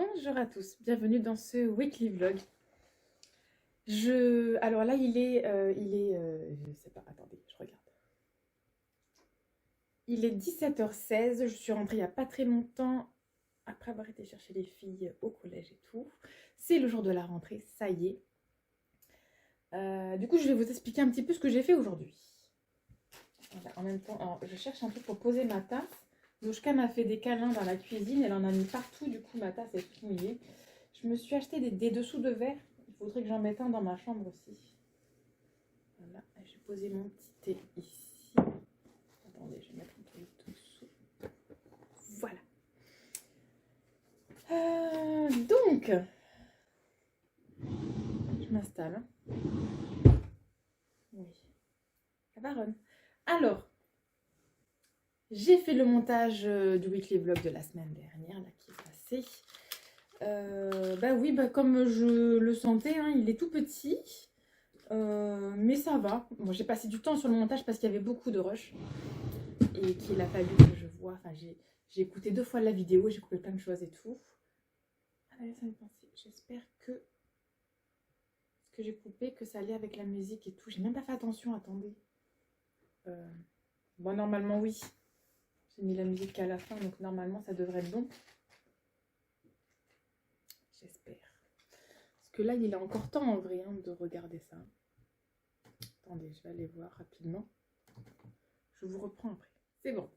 Bonjour à tous, bienvenue dans ce weekly vlog. Alors là, je sais pas, attendez, je regarde. Il est 17h16, je suis rentrée il n'y a pas très longtemps, après avoir été chercher les filles au collège et tout. C'est le jour de la rentrée, ça y est. Du coup, je vais vous expliquer un petit peu ce que j'ai fait aujourd'hui. Voilà, en même temps, alors, je cherche un truc pour poser ma tasse. Nouchka m'a fait des câlins dans la cuisine, elle en a mis partout, du coup ma tasse est toute mouillée. Je me suis acheté des dessous de verre, il faudrait que j'en mette un dans ma chambre aussi. Voilà, je vais poser mon petit thé ici. Attendez, je vais mettre un truc dessous. Voilà. Donc, je m'installe. Oui, ça va Ron. Alors, j'ai fait le montage du weekly vlog de la semaine dernière, là, qui est passé. Oui, comme je le sentais, hein, il est tout petit. Mais ça va. Bon, j'ai passé du temps sur le montage parce qu'il y avait beaucoup de rush. Et qu'il a fallu que je vois. Enfin, j'ai écouté 2 fois la vidéo, j'ai coupé plein de choses et tout. Ah, ça me pensait. J'espère que ce que j'ai coupé, que ça allait avec la musique et tout. J'ai même pas fait attention, attendez. Bon, normalement, oui. J'ai mis la musique à la fin, donc normalement, ça devrait être bon. J'espère. Parce que là, il est encore temps en vrai de regarder ça. Attendez, je vais aller voir rapidement. Je vous reprends après. C'est bon.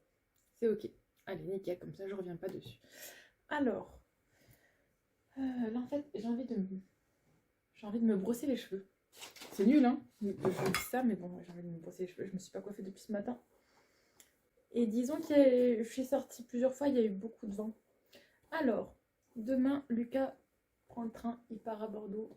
C'est ok. Allez, nickel, comme ça, je reviens pas dessus. Alors, là, en fait, j'ai envie de me brosser les cheveux. C'est nul, hein. Je vous dis ça, mais bon, j'ai envie de me brosser les cheveux. Je me suis pas coiffée depuis ce matin. Et disons que je suis sortie plusieurs fois, il y a eu beaucoup de vent. Alors, demain, Lucas prend le train, il part à Bordeaux.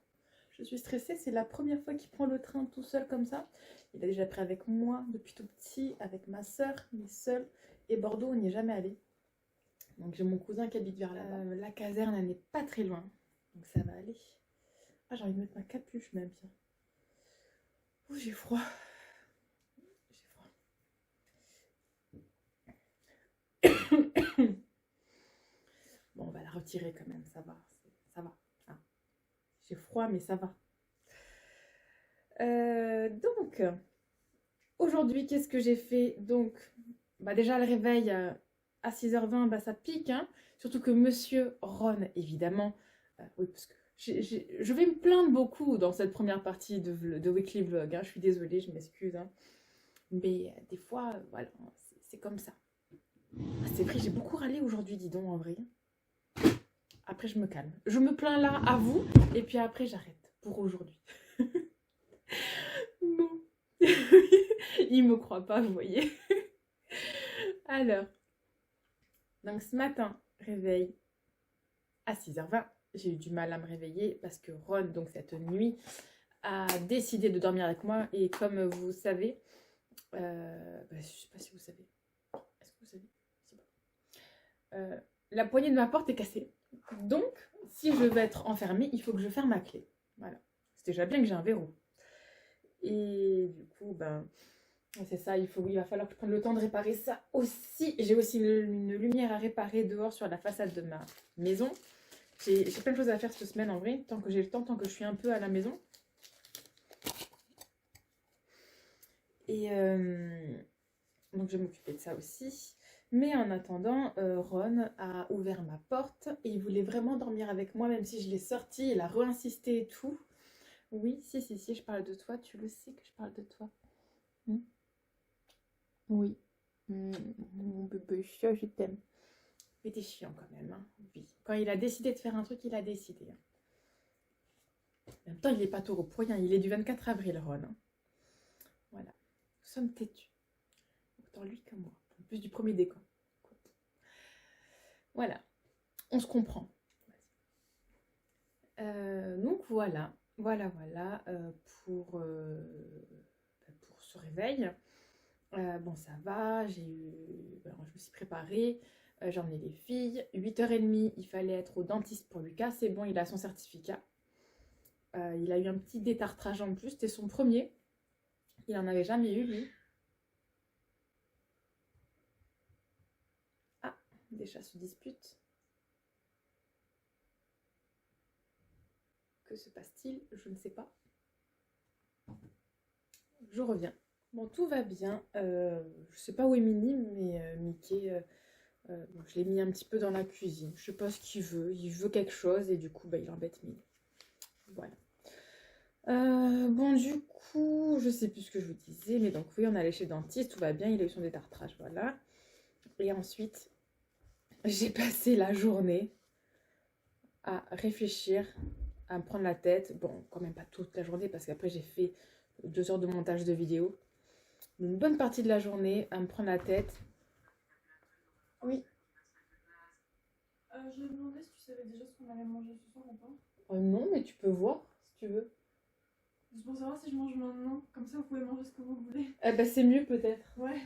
Je suis stressée, c'est la première fois qu'il prend le train tout seul comme ça. Il a déjà pris avec moi depuis tout petit, avec ma soeur, mais seul. Et Bordeaux, on n'y est jamais allé. Donc j'ai mon cousin qui habite vers là-bas. La caserne, elle n'est pas très loin. Donc ça va aller. Ah, j'ai envie de mettre ma capuche même, tiens. Oh, j'ai froid. J'ai froid. Bon, on va la retirer quand même, ça va. Ça va. Ah. J'ai froid, mais ça va. Donc, aujourd'hui, qu'est-ce que j'ai fait? Donc, déjà, le réveil à 6h20, ça pique. Hein, surtout que monsieur Ron, évidemment, oui, parce que je vais me plaindre beaucoup dans cette première partie de Weekly Vlog. Hein, je suis désolée, je m'excuse. Hein, mais des fois, voilà, c'est comme ça. Ah, c'est vrai, j'ai beaucoup râlé aujourd'hui, dis donc, en vrai. Après, je me calme. Je me plains là à vous, et puis après, j'arrête pour aujourd'hui. Bon. Il me croit pas, vous voyez. Alors, donc ce matin, réveil à 6h20. J'ai eu du mal à me réveiller parce que Ron, donc cette nuit, a décidé de dormir avec moi. Et comme vous savez, je ne sais pas si vous savez. Est-ce que vous savez? Je sais pas. La poignée de ma porte est cassée. Donc, si je veux être enfermée, il faut que je ferme ma clé. Voilà. C'est déjà bien que j'ai un verrou. Et du coup, c'est ça, il va falloir que je prenne le temps de réparer ça aussi. J'ai aussi une lumière à réparer dehors sur la façade de ma maison. J'ai plein de choses à faire cette semaine en vrai, tant que j'ai le temps, tant que je suis un peu à la maison. Et donc je vais m'occuper de ça aussi. Mais en attendant, Ron a ouvert ma porte et il voulait vraiment dormir avec moi, même si je l'ai sorti, il a re-insisté et tout. Oui, si, je parle de toi, tu le sais que je parle de toi. Oui. Mon bébé chat, je t'aime. Mais t'es chiant quand même, hein. Oui. Quand il a décidé de faire un truc, il a décidé. Hein. En même temps, il n'est pas taureau pour rien. Il est du 24 avril, Ron. Hein. Voilà. Nous sommes têtus. Autant lui que moi. En plus du premier décan. Voilà. On se comprend. Donc voilà. Voilà pour ce réveil. Bon, ça va. Je me suis préparée. J'ai emmené les filles. 8h30, il fallait être au dentiste pour Lucas. C'est bon, il a son certificat. Il a eu un petit détartrage en plus. C'était son premier. Il n'en avait jamais eu, lui. Ah, des chats se disputent. Que se passe-t-il? Je ne sais pas. Je reviens. Bon, tout va bien. Je sais pas où est Minnie, mais Mickey, bon, je l'ai mis un petit peu dans la cuisine. Je sais pas ce qu'il veut. Il veut quelque chose et du coup, bah, il embête Minnie. Voilà. Bon, du coup, je sais plus ce que je vous disais, mais donc oui, on est allé chez le dentiste, tout va bien, il a eu son détartrage, voilà. Et ensuite, j'ai passé la journée à réfléchir, à me prendre la tête. Bon, quand même pas toute la journée, parce qu'après j'ai fait 2 heures de montage de vidéo. Une bonne partie de la journée à me prendre la tête. Oui. Je me demandais si tu savais déjà ce qu'on allait manger ce soir ou pas. Non, mais tu peux voir si tu veux. Juste pour savoir si je mange maintenant, comme ça vous pouvez manger ce que vous voulez. Bah, c'est mieux peut-être. Ouais.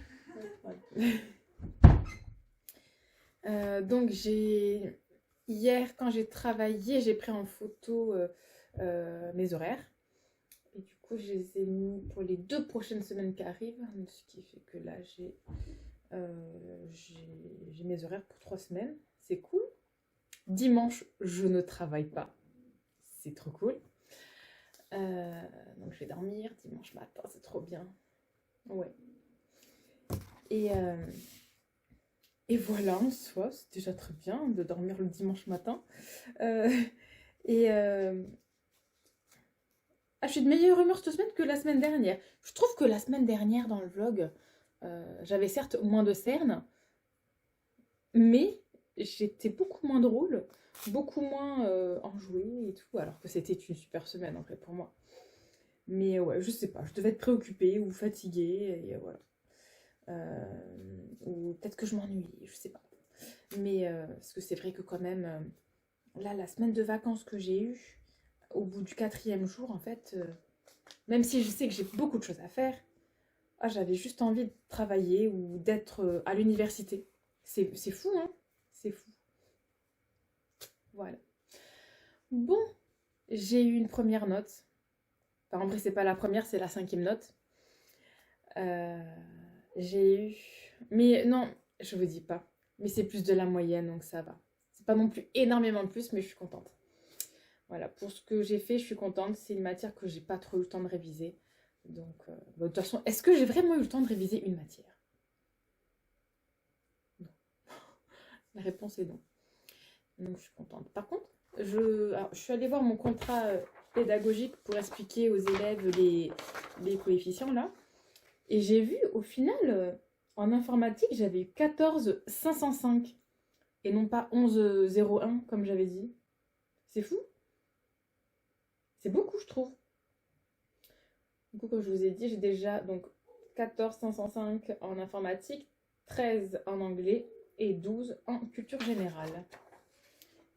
Donc hier, quand j'ai travaillé, j'ai pris en photo mes horaires. Et du coup, je les ai mis pour les 2 prochaines semaines qui arrivent. Ce qui fait que là, j'ai mes horaires pour 3 semaines. C'est cool. Dimanche, je ne travaille pas. C'est trop cool. Donc je vais dormir dimanche matin, c'est trop bien. Ouais. Et voilà, en soi, c'est déjà très bien de dormir le dimanche matin. Je suis de meilleure humeur cette semaine que la semaine dernière. Je trouve que la semaine dernière, dans le vlog, j'avais certes moins de cernes, mais j'étais beaucoup moins drôle, beaucoup moins enjouée et tout, alors que c'était une super semaine en fait pour moi. Mais ouais, je sais pas, je devais être préoccupée ou fatiguée, et voilà. Ou peut-être que je m'ennuie, je sais pas. Mais parce que c'est vrai que quand même, là, la semaine de vacances que j'ai eue, au bout du 4e jour, en fait, même si je sais que j'ai beaucoup de choses à faire, j'avais juste envie de travailler ou d'être à l'université. C'est fou, hein? C'est fou. Voilà. Bon, j'ai eu une première note. Enfin, en vrai, c'est pas la première, c'est la 5e note. J'ai eu... Mais non, je vous dis pas. Mais c'est plus de la moyenne, donc ça va. C'est pas non plus énormément plus, mais je suis contente. Voilà, pour ce que j'ai fait, je suis contente. C'est une matière que j'ai pas trop eu le temps de réviser. Donc, de toute façon, est-ce que j'ai vraiment eu le temps de réviser une matière? Non. La réponse est non. Donc, je suis contente. Par contre, je suis allée voir mon contrat pédagogique pour expliquer aux élèves les coefficients là. Et j'ai vu, au final, en informatique, j'avais eu 14 505 et non pas 11 01 comme j'avais dit. C'est fou. C'est beaucoup, je trouve. Du coup, comme je vous ai dit, j'ai déjà donc 14 505 en informatique, 13 en anglais et 12 en culture générale.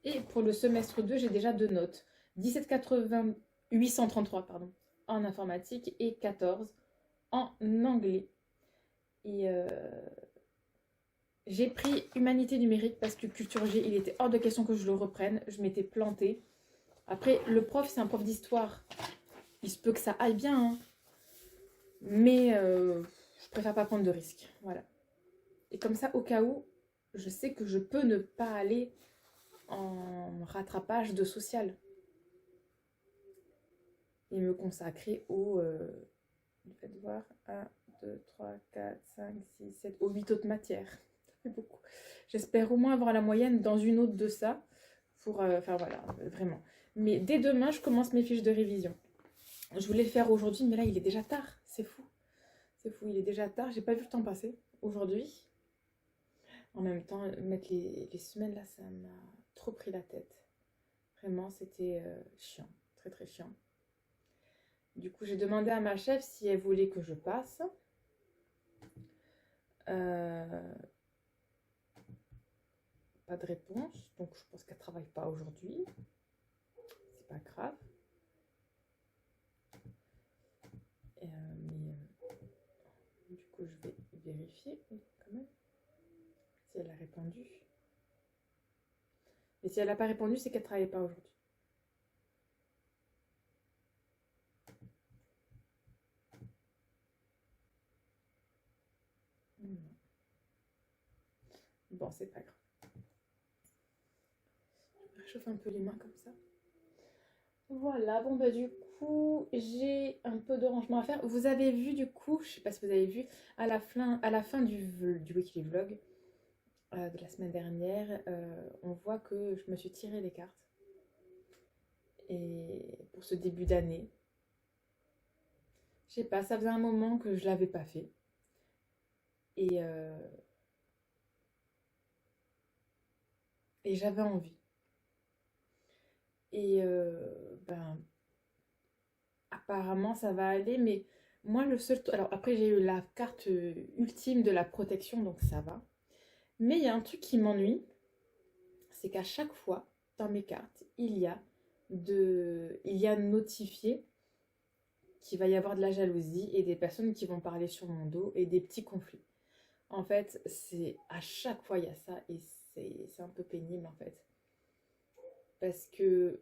Et pour le semestre 2, j'ai déjà 2 notes. 1780, 833 pardon, en informatique et 14 en anglais. Et j'ai pris humanité numérique parce que culture G, il était hors de question que je le reprenne. Je m'étais plantée. Après, le prof, c'est un prof d'histoire. Il se peut que ça aille bien, hein. Mais je préfère pas prendre de risques. Voilà. Et comme ça, au cas où, je sais que je peux ne pas aller en rattrapage de social. Et me consacrer aux... faites voir, 1, 2, 3, 4, 5, 6, 7, aux 8 autres matières. Ça fait beaucoup. J'espère au moins avoir la moyenne dans une autre de ça. Pour, enfin voilà, vraiment. Mais dès demain, je commence mes fiches de révision. Je voulais le faire aujourd'hui, mais là, il est déjà tard. C'est fou. C'est fou, il est déjà tard. J'ai pas vu le temps passer aujourd'hui. En même temps, mettre les semaines là, ça m'a trop pris la tête. Vraiment, c'était chiant. Très très chiant. Du coup, j'ai demandé à ma chef si elle voulait que je passe. Pas de réponse, donc je pense qu'elle travaille pas aujourd'hui. C'est pas grave. Du coup, je vais vérifier quand même si elle a répondu. Mais si elle n'a pas répondu, c'est qu'elle ne travaille pas aujourd'hui. Bon, c'est pas grave. Je réchauffe un peu les mains comme ça. Voilà, bon bah du coup, j'ai un peu de rangement à faire. Vous avez vu du coup, je sais pas si vous avez vu, à la fin du weekly vlog de la semaine dernière, on voit que je me suis tiré les cartes. Et pour ce début d'année, je sais pas, ça faisait un moment que je l'avais pas fait. Et, euh, et j'avais envie. Et ben, apparemment ça va aller, mais moi le seul... Alors après j'ai eu la carte ultime de la protection, donc ça va. Mais il y a un truc qui m'ennuie, c'est qu'à chaque fois, dans mes cartes, il y a notifié qu'il va y avoir de la jalousie et des personnes qui vont parler sur mon dos et des petits conflits. En fait, c'est à chaque fois il y a ça et c'est un peu pénible en fait. Parce que de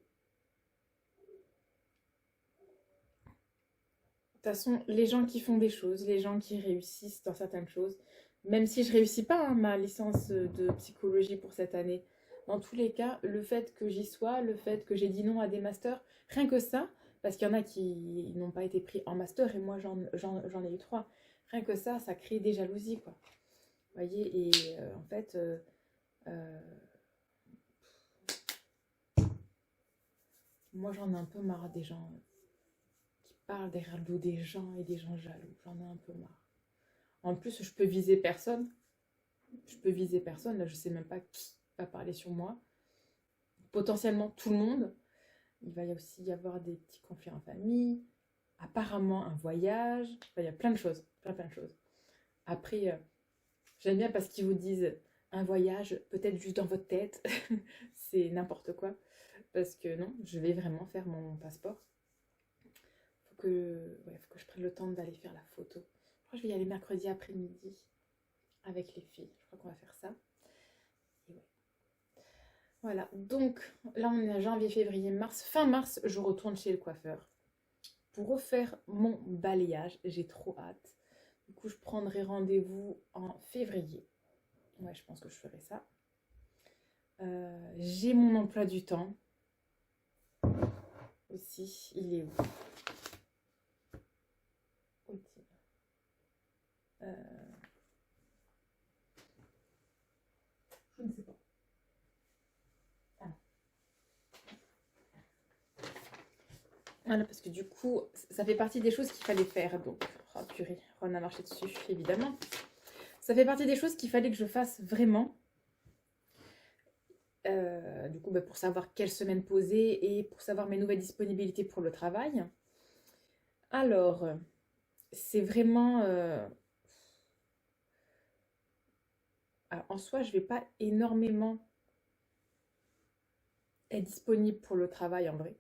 toute façon, les gens qui font des choses, les gens qui réussissent dans certaines choses, même si je réussis pas hein, ma licence de psychologie pour cette année, dans tous les cas, le fait que j'y sois, le fait que j'ai dit non à des masters, rien que ça, parce qu'il y en a qui n'ont pas été pris en master et moi j'en ai eu trois, rien que ça crée des jalousies quoi. Vous voyez, et en fait, euh, moi j'en ai un peu marre des gens qui parlent derrière le dos des gens et des gens jaloux, j'en ai un peu marre. En plus, je peux viser personne. Je peux viser personne. Là, je sais même pas qui va parler sur moi. Potentiellement tout le monde. Il va y aussi y avoir des petits conflits en famille. Apparemment, un voyage. Enfin, il y a plein de choses. Plein de choses. Après, j'aime bien parce qu'ils vous disent un voyage, peut-être juste dans votre tête. C'est n'importe quoi. Parce que non, je vais vraiment faire mon passeport. Faut que je prenne le temps d'aller faire la photo. Je crois que je vais y aller mercredi après-midi avec les filles. Je crois qu'on va faire ça. Et ouais. Voilà, donc là on est à janvier, février, mars. Fin mars, je retourne chez le coiffeur pour refaire mon balayage. J'ai trop hâte. Du coup, je prendrai rendez-vous en février. Ouais, je pense que je ferai ça. J'ai mon emploi du temps aussi. Il est où? Euh, je ne sais pas. Ah. Voilà, parce que du coup, ça fait partie des choses qu'il fallait faire. Donc, oh purée, on a marché dessus, évidemment. Ça fait partie des choses qu'il fallait que je fasse vraiment. Du coup, bah, pour savoir quelle semaine poser et pour savoir mes nouvelles disponibilités pour le travail. Alors, c'est vraiment... alors, en soi, je ne vais pas énormément être disponible pour le travail en vrai.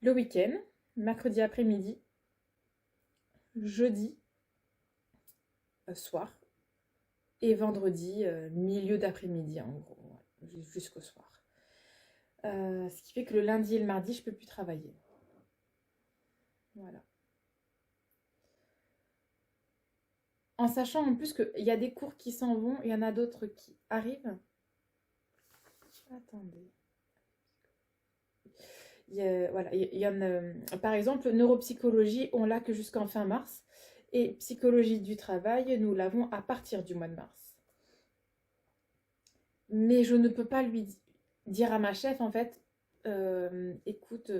Le week-end, mercredi après-midi, jeudi soir et vendredi milieu d'après-midi en gros, ouais, jusqu'au soir. Ce qui fait que le lundi et le mardi, je peux plus travailler. Voilà. En sachant en plus qu'il y a des cours qui s'en vont, il y en a d'autres qui arrivent. Attendez. Voilà, il y en a, par exemple, neuropsychologie, on l'a que jusqu'en fin mars. Et psychologie du travail, nous l'avons à partir du mois de mars. Mais je ne peux pas lui dire à ma chef, en fait, écoute,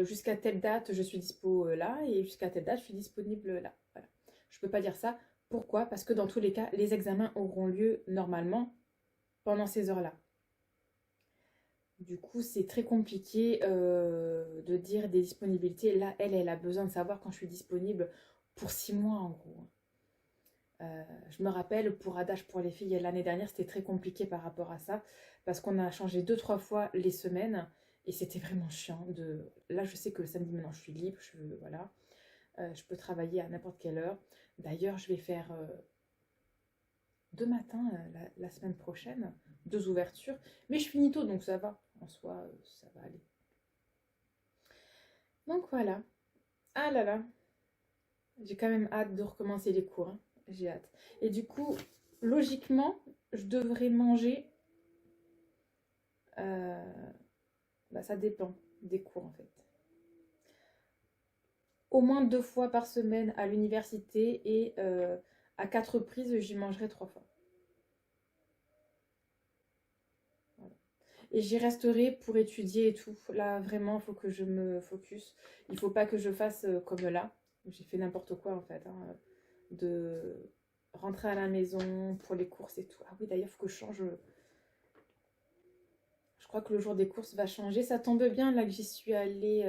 jusqu'à telle date, je suis dispo là, et jusqu'à telle date, je suis disponible là. Voilà. Je ne peux pas dire ça. Pourquoi? Parce que dans tous les cas, les examens auront lieu normalement pendant ces heures-là. Du coup, c'est très compliqué de dire des disponibilités. Là, elle a besoin de savoir quand je suis disponible pour 6 mois en gros. Je me rappelle pour Adage pour les filles l'année dernière, c'était très compliqué par rapport à ça parce qu'on a changé 2-3 fois les semaines et c'était vraiment chiant. Là, je sais que le samedi maintenant, je suis libre, voilà, je peux travailler à n'importe quelle heure. D'ailleurs, je vais faire 2 matins la semaine prochaine, 2 ouvertures, mais je finis tôt donc ça va. En soi, ça va aller. Donc voilà. Ah là là, j'ai quand même hâte de recommencer les cours, hein. J'ai hâte. Et du coup, logiquement, je devrais manger. euh, Bah, ça dépend. des cours en fait. Au moins 2 fois par semaine à l'université et à 4 reprises, j'y mangerai 3 fois. Voilà. Et j'y resterai pour étudier et tout. Là, vraiment, il faut que je me focus. Il ne faut pas que je fasse comme là. J'ai fait n'importe quoi en fait. Hein, de rentrer à la maison pour les courses et tout. Ah oui, d'ailleurs, il faut que je change. Je crois que le jour des courses va changer. Ça tombe bien là que j'y suis allée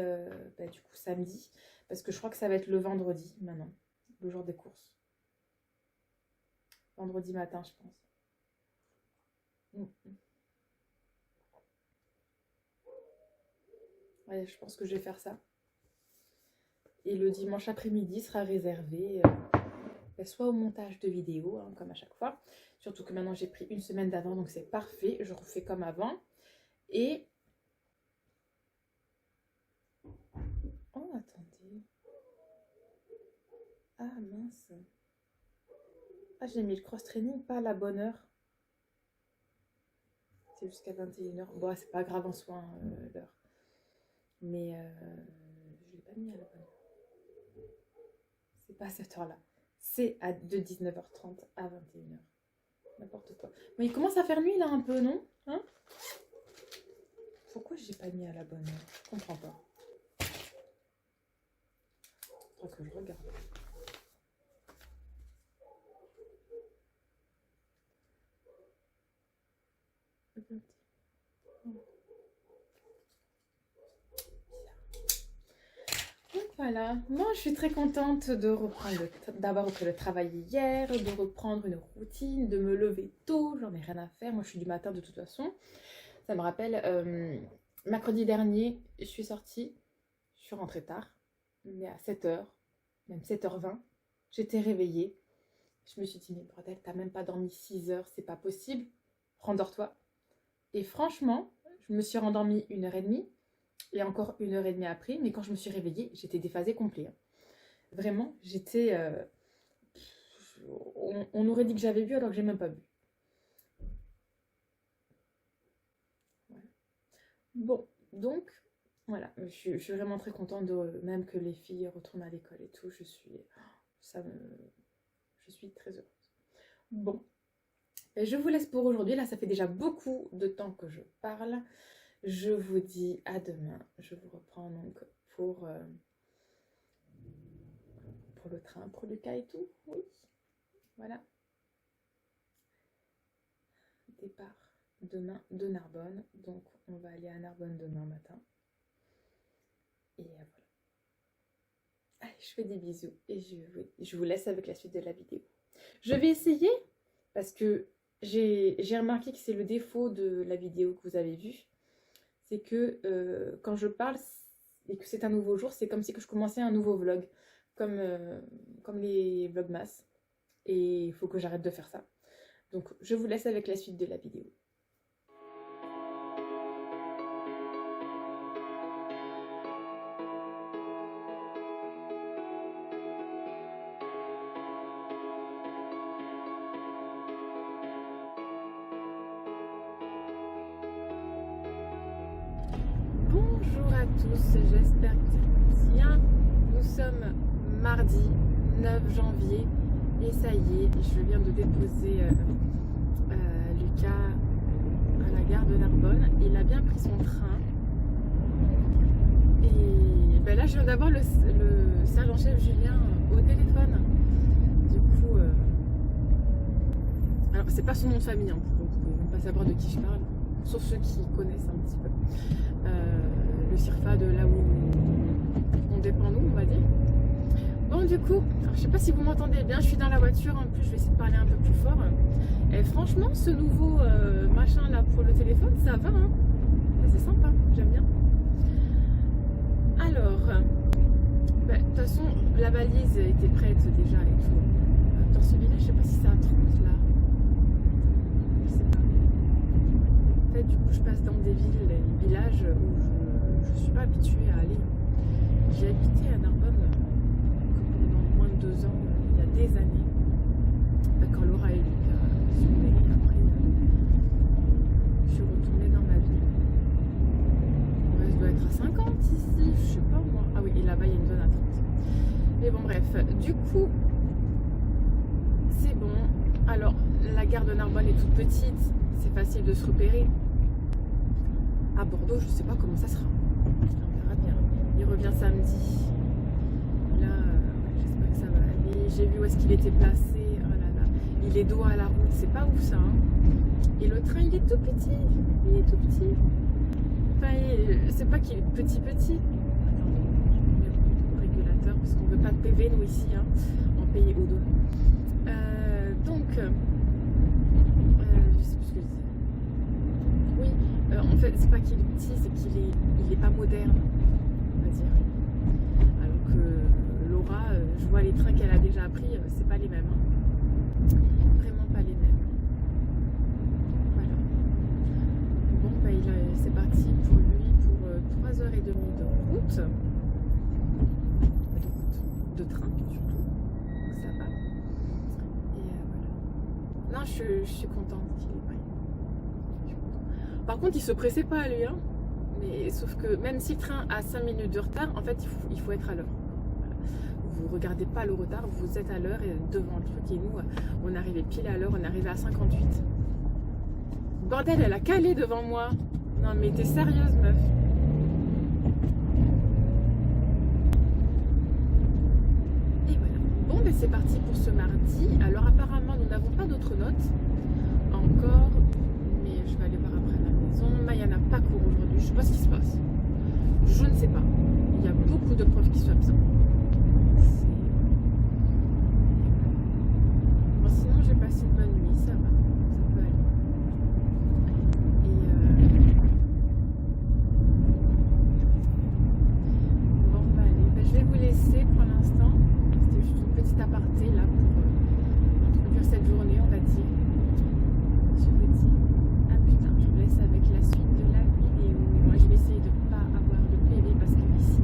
du coup samedi. Parce que je crois que ça va être le vendredi maintenant. Le jour des courses. Vendredi matin, je pense. Ouais, je pense que je vais faire ça. Et le dimanche après-midi sera réservé soit au montage de vidéos, hein, comme à chaque fois. Surtout que maintenant j'ai pris une semaine d'avant, donc c'est parfait. Je refais comme avant. Et... oh, attendez. Ah, mince. Ah, j'ai mis le cross-training pas à la bonne heure. C'est jusqu'à 21h. Bon, c'est pas grave en soi, hein, l'heure. Mais je l'ai pas mis à la bonne heure. C'est pas à cette heure-là. C'est de 19h30 à 21h. N'importe quoi. Mais il commence à faire nuit là un peu, non? Hein? Pourquoi j'ai pas mis à la bonne heure? Je comprends pas. Faudra que je regarde. Donc voilà, moi je suis très contente de reprendre d'avoir repris le travail hier, de reprendre une routine, de me lever tôt, j'en ai rien à faire, moi je suis du matin de toute façon. Ça me rappelle, mercredi dernier, je suis sortie, je suis rentrée tard, mais à 7h, même 7h20, j'étais réveillée. Je me suis dit, mais bordel, t'as même pas dormi 6 heures, c'est pas possible, rendors-toi. Et franchement, je me suis rendormie 1h30 et encore 1h30 après, mais quand je me suis réveillée, j'étais déphasée complet. Hein. Vraiment, j'étais... on aurait dit que j'avais bu alors que j'ai même pas bu. Voilà. Bon, donc, voilà, je suis vraiment très contente de même que les filles retournent à l'école et tout. Je suis très heureuse. Bon. Je vous laisse pour aujourd'hui. Là, ça fait déjà beaucoup de temps que je parle. Je vous dis à demain. Je vous reprends donc pour le train, pour Lucas et tout. Oui. Voilà. Départ demain de Narbonne. Donc, on va aller à Narbonne demain matin. Et voilà. Allez, je fais des bisous. Et je vous laisse avec la suite de la vidéo. Je vais essayer, parce que j'ai remarqué que c'est le défaut de la vidéo que vous avez vue, c'est que quand je parle et que c'est un nouveau jour, c'est comme si que je commençais un nouveau vlog, comme les vlogmas. Et il faut que j'arrête de faire ça. Donc je vous laisse avec la suite de la vidéo. Bonjour à tous, j'espère que vous allez bien. Nous sommes mardi 9 janvier et ça y est, je viens de déposer Lucas à la gare de Narbonne. Il a bien pris son train et ben là je viens d'avoir le sergent-chef Julien au téléphone. Du coup, alors c'est pas son nom de famille, hein, vous pouvez même pas savoir de qui je parle, sauf ceux qui connaissent un petit peu. Le CIRFA de là où on dépend nous, on va dire. Bon, du coup, alors, je sais pas si vous m'entendez bien, je suis dans la voiture, en plus je vais essayer de parler un peu plus fort. Et franchement, ce nouveau machin là pour le téléphone, ça va, hein. C'est sympa, j'aime bien. Alors, de toute façon, la valise était prête déjà et tout. Dans ce village, je sais pas si c'est à 30 là. Je sais pas. En fait, du coup, je passe dans des villes, des villages où je suis pas habituée à aller. J'ai habité à Narbonne pendant moins de 2 ans, il y a des années. Quand Laura et Lucas sont nés, après, je suis retournée dans ma ville. Ouais, ça doit être à 5 ans. Alors, la gare de Narbonne est toute petite, c'est facile de se repérer. À Bordeaux, je sais pas comment ça sera. On verra bien. Il revient samedi. Là, j'espère que ça va aller. J'ai vu où est-ce qu'il était placé. Oh là là. Il est dos à la route, c'est pas ouf ça. Hein. Et le train, il est tout petit. Il est tout petit. Enfin, c'est pas qu'il est petit. Attendez, je mets le régulateur parce qu'on veut pas de PV nous ici, hein, en pays au dos. Je sais plus ce que je disais. Oui, en fait, c'est pas qu'il est petit, c'est qu'il est pas moderne, on va dire. Alors que Laura, je vois les trains qu'elle a déjà appris, c'est pas les mêmes. Hein. Vraiment pas les mêmes. Voilà. Bon, bah, c'est parti pour lui pour 3h30 de route. De train, surtout. Donc ça va. Et voilà. Non, je suis contente qu'il ait pris. Par contre, il se pressait pas lui, hein. Mais sauf que même si le train a 5 minutes de retard, en fait, il faut être à l'heure. Voilà. Vous regardez pas le retard, vous êtes à l'heure et devant le truc. Et nous, on arrivait pile à l'heure, on arrivait à 58. Bordel, elle a calé devant moi. Non, mais t'es sérieuse, meuf? Et voilà. Bon, ben c'est parti pour ce mardi. Alors, apparemment, nous n'avons pas d'autres notes encore. Mais je vais aller voir après à la maison. Maya n'a pas cours aujourd'hui. Je sais pas ce qui se passe. Je ne sais pas. Il y a beaucoup de profs qui sont absents. Bon, sinon, j'ai passé une bonne nuit. Ça va. Ça peut aller. Bon, bah allez. Ben, je vais vous laisser pour l'instant. C'était juste une petite aparté là pour introduire cette journée, on va dire. Je vous dis à plus tard. Je vous laisse avec la suite de la vidéo. Moi, je vais essayer de ne pas avoir de PV parce qu'ici,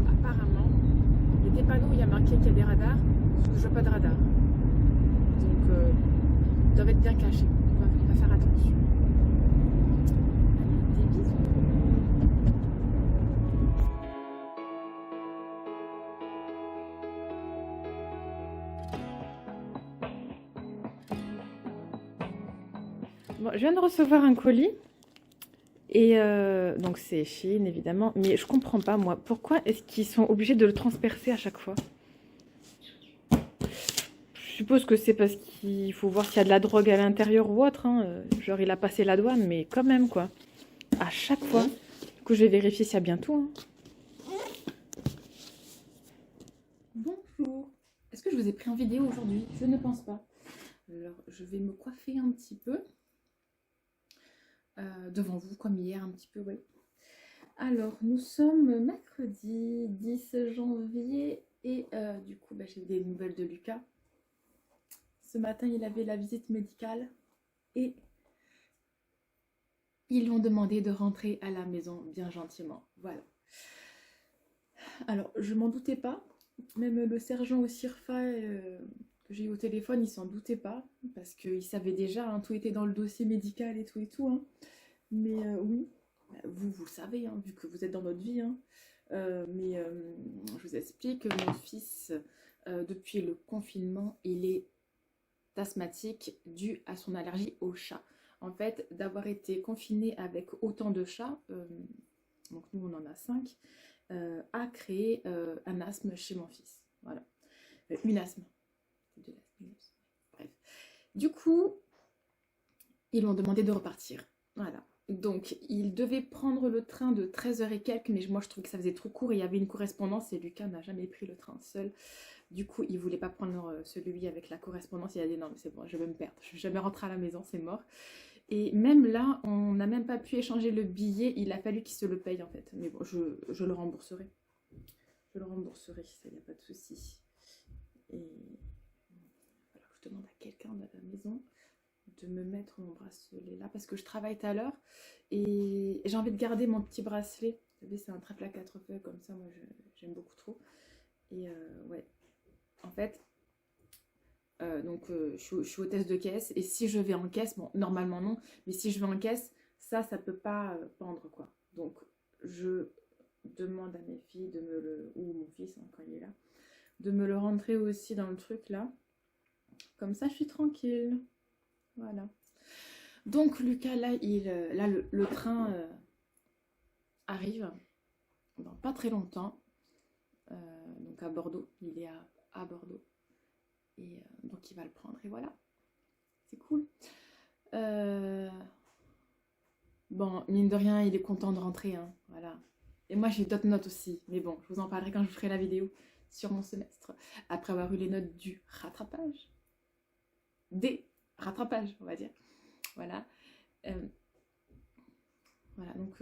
apparemment, il y a des panneaux où il y a marqué qu'il y a des radars, sauf que je vois pas de radar. Donc, ils doivent être bien cachés. On va faire attention. Allez, des bisous. Bon, je viens de recevoir un colis. Et donc c'est Chine évidemment, mais je comprends pas moi, pourquoi est-ce qu'ils sont obligés de le transpercer à chaque fois? Je suppose que c'est parce qu'il faut voir s'il y a de la drogue à l'intérieur ou autre, hein. Genre il a passé la douane, mais quand même quoi, à chaque fois. Du coup je vais vérifier s'il y a bien tout. Hein. Bonjour, est-ce que je vous ai pris en vidéo aujourd'hui? Je ne pense pas. Alors je vais me coiffer un petit peu. Devant vous comme hier un petit peu, oui. Alors nous sommes mercredi 10 janvier et du coup j'ai eu des nouvelles de Lucas. Ce matin il avait la visite médicale et ils lui ont demandé de rentrer à la maison bien gentiment. Voilà. Alors je m'en doutais pas, même le sergent au CIRFA que j'ai eu au téléphone, il s'en doutait pas parce qu'il savait déjà, hein, tout était dans le dossier médical et tout. Hein. Mais oui, vous le savez, hein, vu que vous êtes dans notre vie. Hein. Je vous explique, mon fils, depuis le confinement, il est asthmatique dû à son allergie aux chats. En fait, d'avoir été confiné avec autant de chats, donc nous on en a 5, a créé un asthme chez mon fils. Voilà. Une asthme. De l'asthme. Bref. Du coup, ils m'ont demandé de repartir. Voilà. Donc, il devait prendre le train de 13h et quelques, mais moi je trouvais que ça faisait trop court et il y avait une correspondance et Lucas n'a jamais pris le train seul. Du coup, il ne voulait pas prendre celui avec la correspondance. Il a dit non, mais c'est bon, je vais me perdre. Je ne vais jamais rentrer à la maison, c'est mort. Et même là, on n'a même pas pu échanger le billet. Il a fallu qu'il se le paye en fait. Mais bon, je le rembourserai. Je le rembourserai, ça, il n'y a pas de souci. Et voilà, je demande à quelqu'un de la maison de me mettre mon bracelet là parce que je travaille tout à l'heure et j'ai envie de garder mon petit bracelet. Vous savez, c'est un trèfle à 4 feuilles comme ça, moi j'aime beaucoup trop. Et ouais, en fait, je suis hôtesse de caisse et si je vais en caisse, bon, normalement non, mais si je vais en caisse, ça peut pas pendre quoi. Donc je demande à mes filles de me le, ou mon fils hein, quand il est là, de me le rentrer aussi dans le truc là. Comme ça, je suis tranquille. Voilà. Donc, Lucas, là, le train arrive dans pas très longtemps. Donc, à Bordeaux. Il est à Bordeaux. Et donc, il va le prendre. Et voilà. C'est cool. Bon, mine de rien, il est content de rentrer. Hein, voilà. Et moi, j'ai d'autres notes aussi. Mais bon, je vous en parlerai quand je ferai la vidéo sur mon semestre. Après avoir eu les notes du rattrapage. Des rattrapages, on va dire. Voilà. Voilà, donc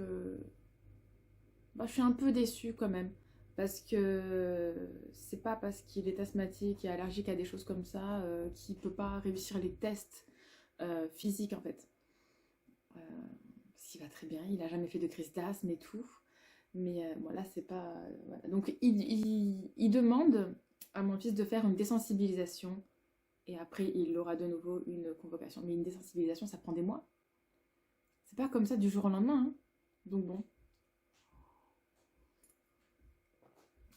bah, je suis un peu déçue quand même. Parce que c'est pas parce qu'il est asthmatique et allergique à des choses comme ça qu'il peut pas réussir les tests physiques en fait. S'il va très bien, il a jamais fait de crise d'asthme et tout. Mais bon, là, c'est pas. Voilà. Donc, il demande à mon fils de faire une désensibilisation. Et après, il aura de nouveau une convocation. Mais une désensibilisation, ça prend des mois. C'est pas comme ça du jour au lendemain. Hein. Donc, bon.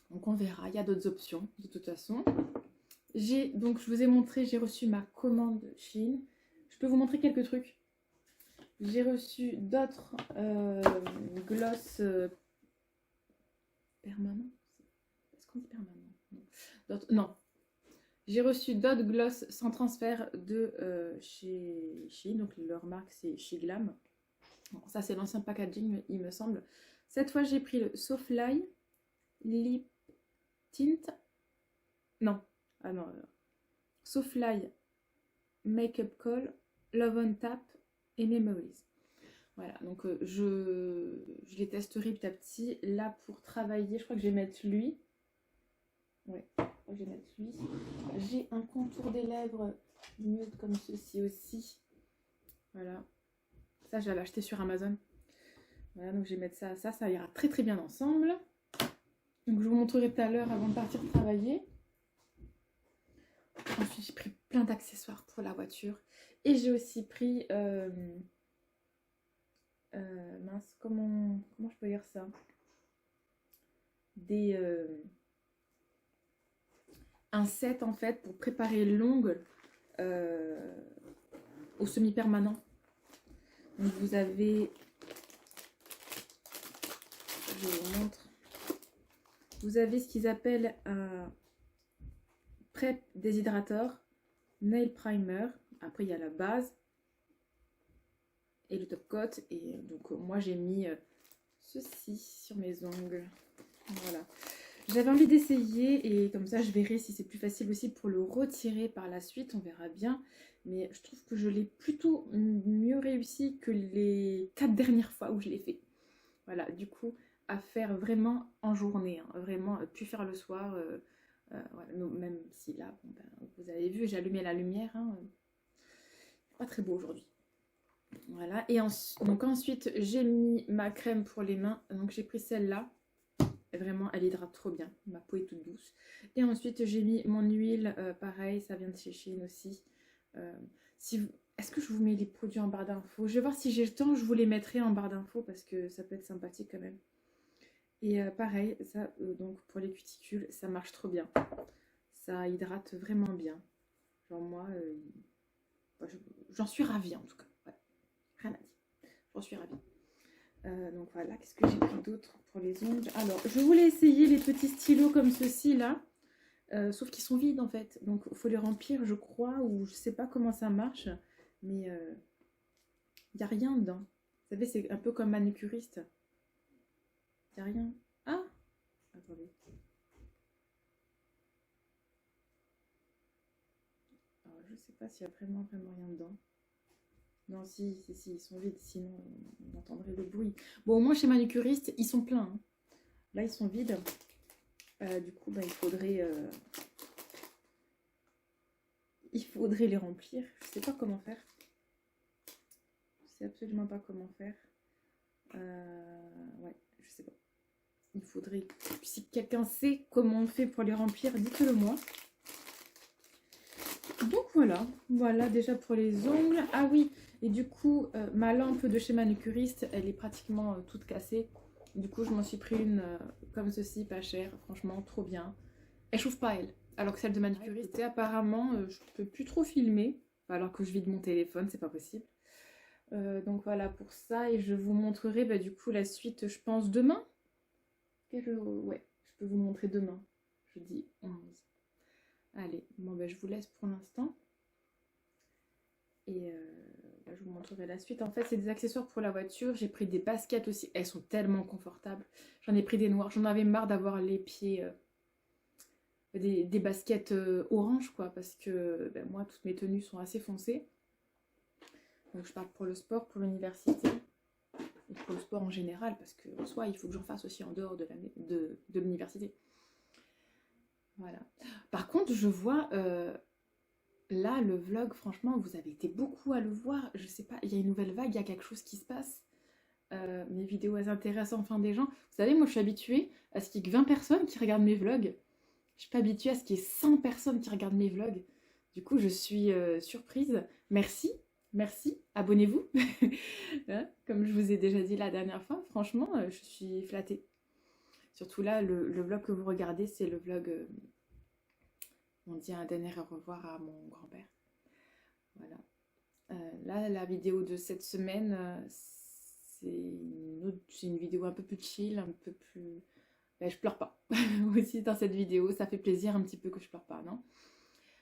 Donc, on verra. Il y a d'autres options, de toute façon. Donc, je vous ai montré, j'ai reçu ma commande Chine. Je peux vous montrer quelques trucs. J'ai reçu d'autres gloss permanents. Est-ce qu'on dit permanent? Non. J'ai reçu d'autres gloss sans transfert de chez Shein. Donc leur marque c'est Shiglam. Bon, ça c'est l'ancien packaging il me semble. Cette fois j'ai pris le Sofly Lip Tint. Non. Ah non. Sofly Makeup Call, Love on Tap et Memories. Voilà, donc je les testerai petit à petit. Là pour travailler, je crois que je vais mettre lui. Ouais, je vais mettre lui. J'ai un contour des lèvres nude comme ceci aussi. Voilà. Ça, je l'avais acheté sur Amazon. Voilà, donc je vais mettre ça à ça. Ça ira très très bien ensemble. Donc je vous montrerai tout à l'heure avant de partir travailler. Ensuite, j'ai pris plein d'accessoires pour la voiture. Et j'ai aussi pris... mince, comment je peux dire ça? Un set en fait pour préparer l'ongle au semi-permanent. Donc vous avez, je vous montre, vous avez ce qu'ils appellent un prep déshydrateur, nail primer, après il y a la base et le top coat, et donc moi j'ai mis ceci sur mes ongles, voilà. J'avais envie d'essayer et comme ça je verrai si c'est plus facile aussi pour le retirer par la suite, on verra bien. Mais je trouve que je l'ai plutôt mieux réussi que les 4 dernières fois où je l'ai fait. Voilà, du coup, à faire vraiment en journée, hein, vraiment, puis faire le soir. Voilà, même si là, bon, ben, vous avez vu, j'ai allumé la lumière. Hein, pas très beau aujourd'hui. Voilà, et donc ensuite j'ai mis ma crème pour les mains. Donc j'ai pris celle-là. Vraiment, elle hydrate trop bien. Ma peau est toute douce. Et ensuite, j'ai mis mon huile. Pareil, ça vient de chez Shein aussi. Est-ce que je vous mets les produits en barre d'infos? Je vais voir si j'ai le temps. Je vous les mettrai en barre d'infos parce que ça peut être sympathique quand même. Et pareil, ça, donc pour les cuticules, ça marche trop bien. Ça hydrate vraiment bien. Genre moi, j'en suis ravie en tout cas. Ouais. Rien à dire. J'en suis ravie. Donc voilà, qu'est-ce que j'ai pris d'autre pour les ongles? Alors, je voulais essayer les petits stylos comme ceux-ci là, sauf qu'ils sont vides en fait. Donc il faut les remplir, je crois, ou je sais pas comment ça marche, mais il n'y a rien dedans. Vous savez, c'est un peu comme manucuriste. Il n'y a rien. Ah, attendez. Alors, je sais pas s'il y a vraiment rien dedans. Non, si, ils sont vides, sinon on entendrait le bruit. Bon, au moins chez manucuriste, ils sont pleins. Hein. Là, ils sont vides. Du coup, bah, il faudrait les remplir. Je sais pas comment faire. Je sais absolument pas comment faire. Ouais, je sais pas. Il faudrait... Si quelqu'un sait comment on fait pour les remplir, dites-le moi. Donc voilà déjà pour les ongles. Ah oui, et du coup, ma lampe de chez manucuriste, elle est pratiquement toute cassée. Du coup, je m'en suis pris une comme ceci, pas chère, franchement, trop bien. Elle chauffe pas, elle. Alors que celle de manucuriste, apparemment, je peux plus trop filmer, alors que je vide mon téléphone, c'est pas possible. Donc voilà pour ça, et je vous montrerai bah, du coup la suite, je pense, demain. Ouais, je peux vous montrer demain, jeudi 11. Allez, bon bah, je vous laisse pour l'instant. Et là, je vous montrerai la suite. En fait, c'est des accessoires pour la voiture. J'ai pris des baskets aussi. Elles sont tellement confortables. J'en ai pris des noires. J'en avais marre d'avoir les pieds... des baskets orange, quoi. Parce que ben, moi, toutes mes tenues sont assez foncées. Donc, je pars pour le sport, pour l'université. Et pour le sport en général. Parce que, en soi, il faut que j'en fasse aussi en dehors de l'université. Voilà. Par contre, je vois... là, le vlog, franchement, vous avez été beaucoup à le voir. Je sais pas, il y a une nouvelle vague, il y a quelque chose qui se passe. Mes vidéos, elles intéressent enfin des gens. Vous savez, moi, je suis habituée à ce qu'il y ait que 20 personnes qui regardent mes vlogs. Je suis pas habituée à ce qu'il y ait 100 personnes qui regardent mes vlogs. Du coup, je suis surprise. Merci, merci, abonnez-vous. Hein, comme je vous ai déjà dit la dernière fois, franchement, je suis flattée. Surtout là, le vlog que vous regardez, c'est le vlog... on dit un dernier au revoir à mon grand-père. Voilà. Là, la vidéo de cette semaine, c'est une vidéo un peu plus chill, un peu plus... Ben, je pleure pas. Aussi dans cette vidéo, ça fait plaisir un petit peu que je pleure pas, non?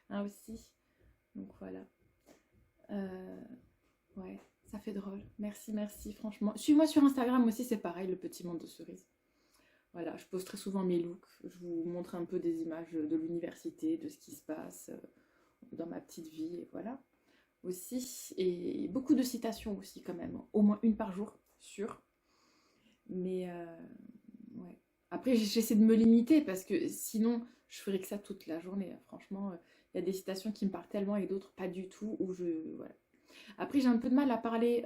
Hein, aussi. Donc voilà. Ouais, ça fait drôle. Merci, merci, franchement. Suis-moi sur Instagram aussi, c'est pareil, le petit monde de cerises. Voilà, je poste très souvent mes looks. Je vous montre un peu des images de l'université, de ce qui se passe dans ma petite vie, et voilà. Aussi, et beaucoup de citations aussi quand même. Au moins une par jour, sûr. Mais ouais. Après, j'essaie de me limiter parce que sinon, je ferais que ça toute la journée. Franchement, il y a des citations qui me parlent tellement et d'autres pas du tout. Voilà. Après, j'ai un peu de mal à parler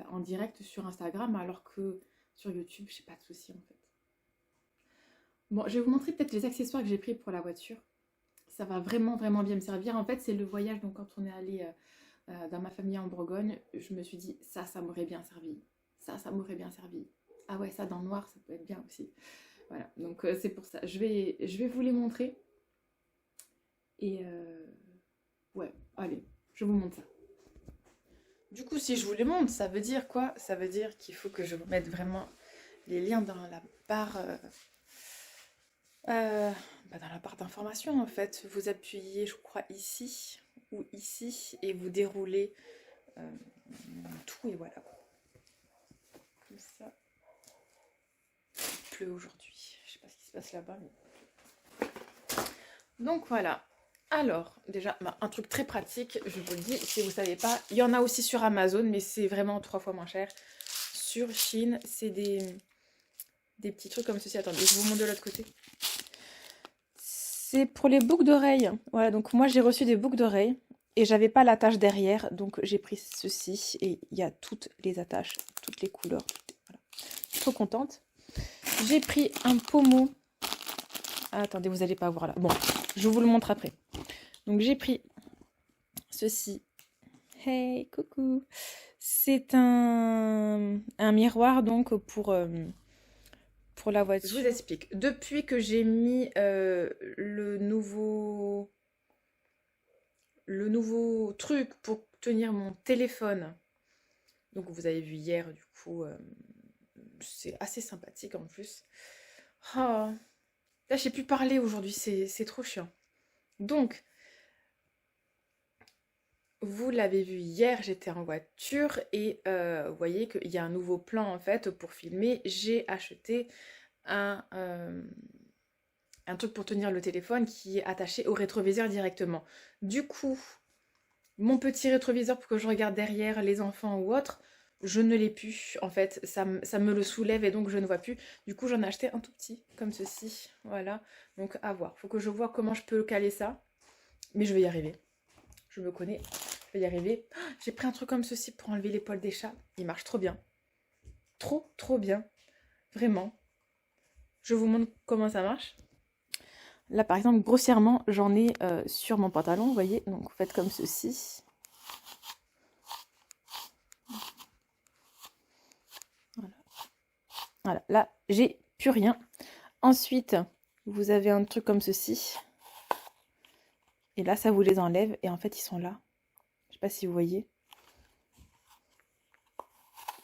en direct sur Instagram alors que sur YouTube, j'ai pas de soucis en fait. Bon, je vais vous montrer peut-être les accessoires que j'ai pris pour la voiture. Ça va vraiment, vraiment bien me servir. En fait, c'est le voyage, donc quand on est allé dans ma famille en Bourgogne, je me suis dit, ça m'aurait bien servi. Ça m'aurait bien servi. Ah ouais, ça dans le noir, ça peut être bien aussi. Voilà, donc c'est pour ça. Je vais vous les montrer. Et ouais, allez, je vous montre ça. Du coup, si je vous les montre, ça veut dire quoi? Ça veut dire qu'il faut que je vous mette vraiment les liens dans la barre... dans la barre d'information en fait, vous appuyez je crois ici ou ici et vous déroulez tout et voilà. Comme ça. Il pleut aujourd'hui, je sais pas ce qui se passe là-bas. Mais... donc voilà. Alors déjà, un truc très pratique, je vous le dis, si vous savez pas, il y en a aussi sur Amazon, mais c'est vraiment 3 fois moins cher. Sur Chine, c'est des petits trucs comme ceci. Attendez, je vous montre de l'autre côté. C'est pour les boucles d'oreilles. Voilà, donc moi j'ai reçu des boucles d'oreilles et j'avais pas l'attache derrière, donc j'ai pris ceci et il y a toutes les attaches, toutes les couleurs. Voilà. Je suis trop contente. J'ai pris un pommeau. Ah, attendez, vous allez pas voir là. Bon, je vous le montre après. Donc j'ai pris ceci. Hey, coucou. C'est un miroir donc pour la voiture. Je vous explique. Depuis que j'ai mis le nouveau truc pour tenir mon téléphone, donc vous avez vu hier, du coup, c'est assez sympathique en plus. Oh, là, j'ai pu parler aujourd'hui, c'est trop chiant. Donc, vous l'avez vu hier, j'étais en voiture et vous voyez qu'il y a un nouveau plan en fait pour filmer. J'ai acheté un truc pour tenir le téléphone qui est attaché au rétroviseur directement. Du coup, mon petit rétroviseur pour que je regarde derrière les enfants ou autres, je ne l'ai plus. En fait, ça me le soulève et donc je ne vois plus. Du coup, j'en ai acheté un tout petit, comme ceci. Voilà, donc à voir. Faut que je vois comment je peux caler ça. Mais je vais y arriver. Je me connais, je vais y arriver. Oh, j'ai pris un truc comme ceci pour enlever les poils des chats. Il marche trop bien. Trop, trop bien. Vraiment. Je vous montre comment ça marche. Là, par exemple, grossièrement, j'en ai sur mon pantalon, vous voyez. Donc, vous faites comme ceci. Voilà. Voilà. Là, j'ai plus rien. Ensuite, vous avez un truc comme ceci. Et là, ça vous les enlève. Et en fait, ils sont là. Je sais pas si vous voyez.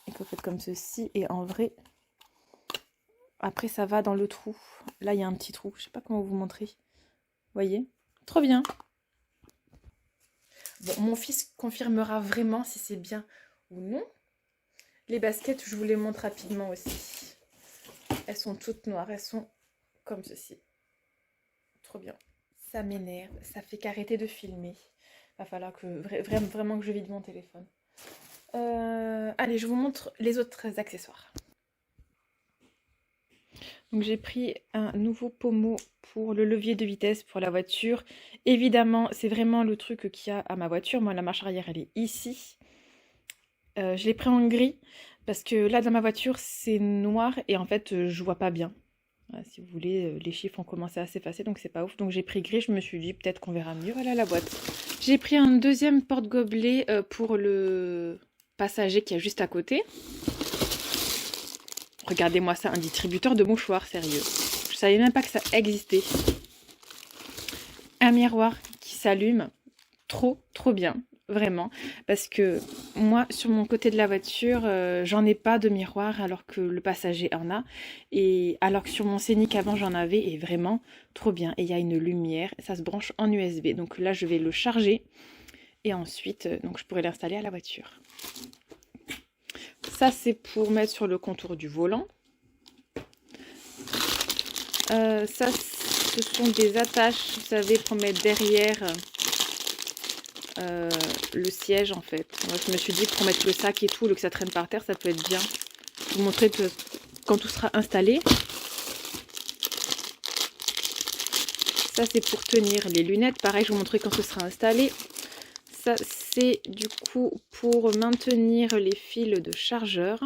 Et que vous faites comme ceci. Et en vrai, après, ça va dans le trou. Là, il y a un petit trou. Je sais pas comment vous montrer. Vous voyez? Trop bien. Bon, mon fils confirmera vraiment si c'est bien ou non. Les baskets, je vous les montre rapidement aussi. Elles sont toutes noires. Elles sont comme ceci. Trop bien. Ça m'énerve. Ça fait qu'arrêter de filmer. Va falloir que vraiment que je vide mon téléphone. Allez, je vous montre les autres accessoires. Donc j'ai pris un nouveau pommeau pour le levier de vitesse pour la voiture. Évidemment, c'est vraiment le truc qu'il y a à ma voiture. Moi, la marche arrière, elle est ici. Je l'ai pris en gris parce que là, dans ma voiture, c'est noir et en fait, je vois pas bien. Voilà, si vous voulez, les chiffres ont commencé à s'effacer, donc c'est pas ouf. Donc j'ai pris gris, je me suis dit peut-être qu'on verra mieux. Voilà la boîte. J'ai pris un deuxième porte-gobelet pour le passager qui est juste à côté. Regardez-moi ça, un distributeur de mouchoirs, sérieux. Je savais même pas que ça existait. Un miroir qui s'allume, trop bien, vraiment. Parce que moi, sur mon côté de la voiture, j'en ai pas de miroir alors que le passager en a. Et alors que sur mon Scénic avant, j'en avais et vraiment trop bien. Et il y a une lumière, ça se branche en USB. Donc là, je vais le charger et ensuite, donc je pourrai l'installer à la voiture. Ça, c'est pour mettre sur le contour du volant. Ça, ce sont des attaches, vous savez, pour mettre derrière le siège, en fait. Moi, je me suis dit, pour mettre le sac et tout, le que ça traîne par terre, ça peut être bien. Je vais vous montrer que quand tout sera installé. Ça, c'est pour tenir les lunettes. Pareil, je vais vous montrer quand ce sera installé. Ça, c'est du coup pour maintenir les fils de chargeur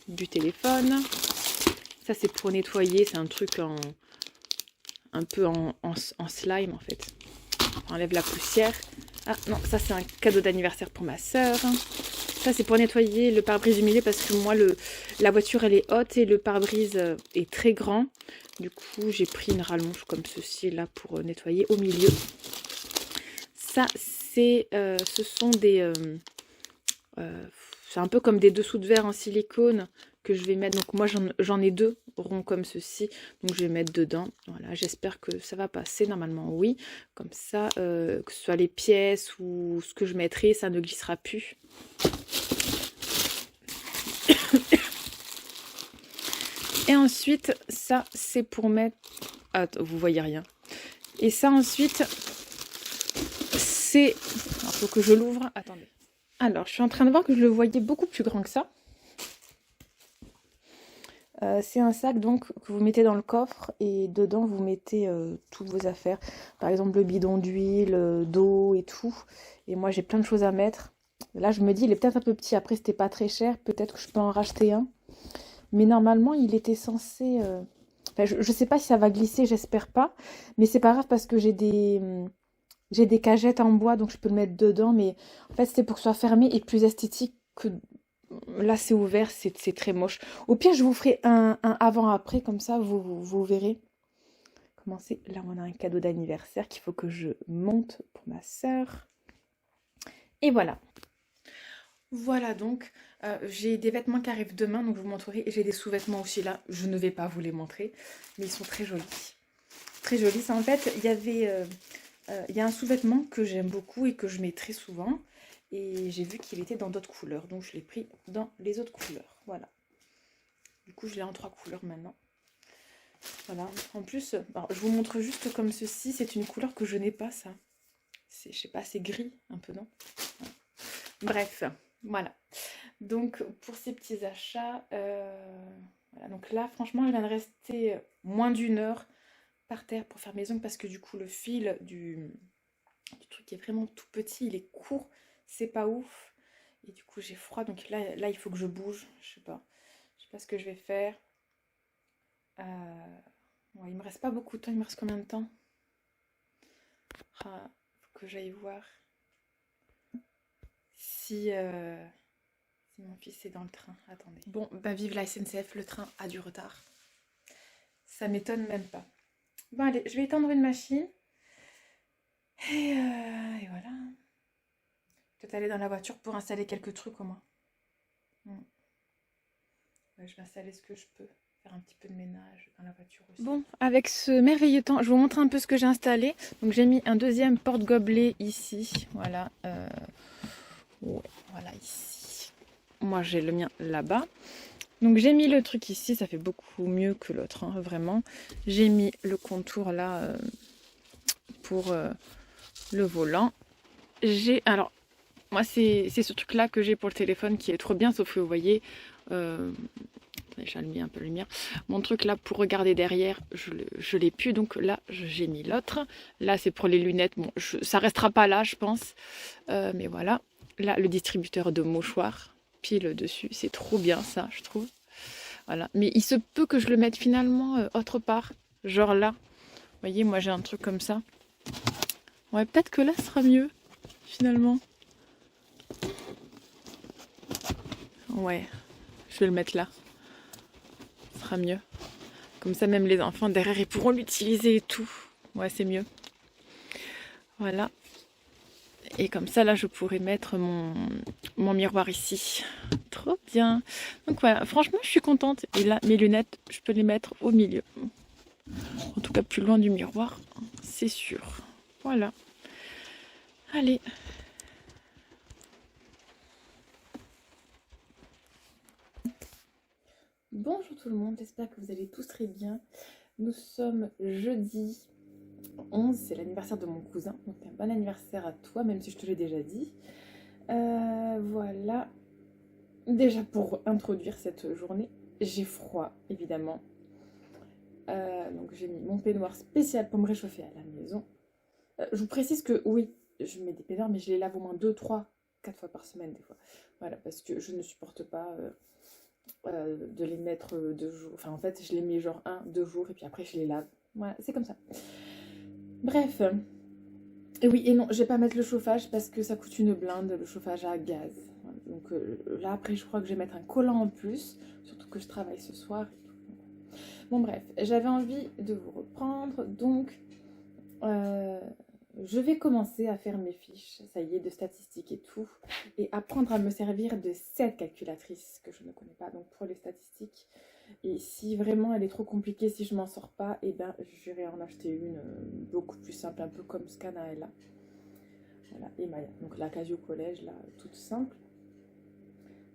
du téléphone. Ça, c'est pour nettoyer. C'est un truc un peu en slime, en fait. On enlève la poussière. Ah non, ça, c'est un cadeau d'anniversaire pour ma sœur. Ça, c'est pour nettoyer le pare-brise du milieu parce que moi, la voiture, elle est haute et le pare-brise est très grand. Du coup, j'ai pris une rallonge comme ceci, là, pour nettoyer au milieu. Ça, ce sont des... c'est un peu comme des dessous de verre en silicone que je vais mettre. Donc moi, j'en ai deux ronds comme ceci. Donc je vais mettre dedans. Voilà, j'espère que ça va passer. Normalement, oui. Comme ça, que ce soit les pièces ou ce que je mettrai, ça ne glissera plus. Et ensuite, ça, c'est pour mettre... Ah, vous voyez rien. Et ça, ensuite, c'est... Il faut que je l'ouvre. Attendez. Alors, je suis en train de voir que je le voyais beaucoup plus grand que ça. C'est un sac donc que vous mettez dans le coffre et dedans vous mettez toutes vos affaires. Par exemple le bidon d'huile, d'eau et tout. Et moi j'ai plein de choses à mettre. Là je me dis il est peut-être un peu petit. Après c'était pas très cher. Peut-être que je peux en racheter un. Mais normalement il était censé... Enfin, je sais pas si ça va glisser, j'espère pas. Mais c'est pas grave parce que j'ai des cagettes en bois donc je peux le mettre dedans. Mais en fait c'était pour que ce soit fermé et plus esthétique que... Là, c'est ouvert, c'est très moche. Au pire, je vous ferai un avant-après, comme ça, vous verrez comment c'est. Là, on a un cadeau d'anniversaire qu'il faut que je monte pour ma sœur. Et voilà. Voilà donc, j'ai des vêtements qui arrivent demain, donc je vous montrerai. Et j'ai des sous-vêtements aussi là, je ne vais pas vous les montrer, mais ils sont très jolis. Très jolis. Ça, en fait, il y a un sous-vêtement que j'aime beaucoup et que je mets très souvent. Et j'ai vu qu'il était dans d'autres couleurs, donc je l'ai pris dans les autres couleurs. Voilà. Du coup, je l'ai en 3 couleurs maintenant. Voilà. En plus, alors, je vous montre juste comme ceci. C'est une couleur que je n'ai pas, ça. Je sais pas, c'est gris un peu, non? Voilà. Bref, voilà. Donc, pour ces petits achats, voilà. Donc là, franchement, je viens de rester moins d'une heure par terre pour faire mes ongles parce que du coup, le fil du truc est vraiment tout petit. Il est court. C'est pas ouf. Et du coup, j'ai froid. Donc là, il faut que je bouge. Je sais pas. Je sais pas ce que je vais faire. Ouais, il me reste pas beaucoup de temps. Il me reste combien de temps? Ah, faut que j'aille voir si mon fils est dans le train. Attendez. Bon, bah vive la SNCF, le train a du retard. Ça m'étonne même pas. Bon, allez, je vais éteindre une machine. Et voilà. Peut-être aller dans la voiture pour installer quelques trucs au moins. Ouais, je vais installer ce que je peux. Faire un petit peu de ménage dans la voiture aussi. Bon, avec ce merveilleux temps, je vous montre un peu ce que j'ai installé. Donc j'ai mis un deuxième porte-gobelet ici. Voilà. Ouais, voilà ici. Moi j'ai le mien là-bas. Donc j'ai mis le truc ici, ça fait beaucoup mieux que l'autre, hein, vraiment. J'ai mis le contour là pour le volant. Alors, moi c'est ce truc là que j'ai pour le téléphone qui est trop bien, sauf que vous voyez, j'ai allumé un peu la lumière, mon truc là pour regarder derrière, je l'ai plus, donc là j'ai mis l'autre. Là c'est pour les lunettes, bon ça restera pas là je pense, mais voilà. Là le distributeur de mouchoirs, pile dessus, c'est trop bien ça je trouve. Voilà, mais il se peut que je le mette finalement autre part, genre là. Vous voyez, moi j'ai un truc comme ça. Ouais, peut-être que là ce sera mieux finalement. Ouais, je vais le mettre là. Ce sera mieux. Comme ça, même les enfants derrière, ils pourront l'utiliser et tout. Ouais, c'est mieux. Voilà. Et comme ça, là, je pourrais mettre mon miroir ici. Trop bien. Donc voilà, franchement, je suis contente. Et là, mes lunettes, je peux les mettre au milieu. En tout cas, plus loin du miroir, c'est sûr. Voilà. Allez. Bonjour tout le monde, j'espère que vous allez tous très bien. Nous sommes jeudi 11, c'est l'anniversaire de mon cousin, donc un bon anniversaire à toi, même si je te l'ai déjà dit. Voilà. Déjà pour introduire cette journée, j'ai froid évidemment. Donc j'ai mis mon peignoir spécial pour me réchauffer à la maison. Je vous précise que oui, je mets des peignoirs, mais je les lave au moins 2, 3, 4 fois par semaine des fois. Voilà, parce que je ne supporte pas de les mettre 2 jours. Enfin en fait, je les mets genre 1, 2 jours et puis après je les lave. Voilà, c'est comme ça. Bref. Et oui, et non, je vais pas mettre le chauffage parce que ça coûte une blinde, le chauffage à gaz. Donc là, après, je crois que je vais mettre un collant en plus, surtout que je travaille ce soir. Bon, bref, j'avais envie de vous reprendre, donc je vais commencer à faire mes fiches, ça y est, de statistiques et tout, et apprendre à me servir de cette calculatrice que je ne connais pas, donc pour les statistiques. Et si vraiment elle est trop compliquée, si je m'en sors pas, et ben j'irai en acheter une beaucoup plus simple, un peu comme Scanaella. Voilà, et Maya. Donc la Casio Collège, là, toute simple.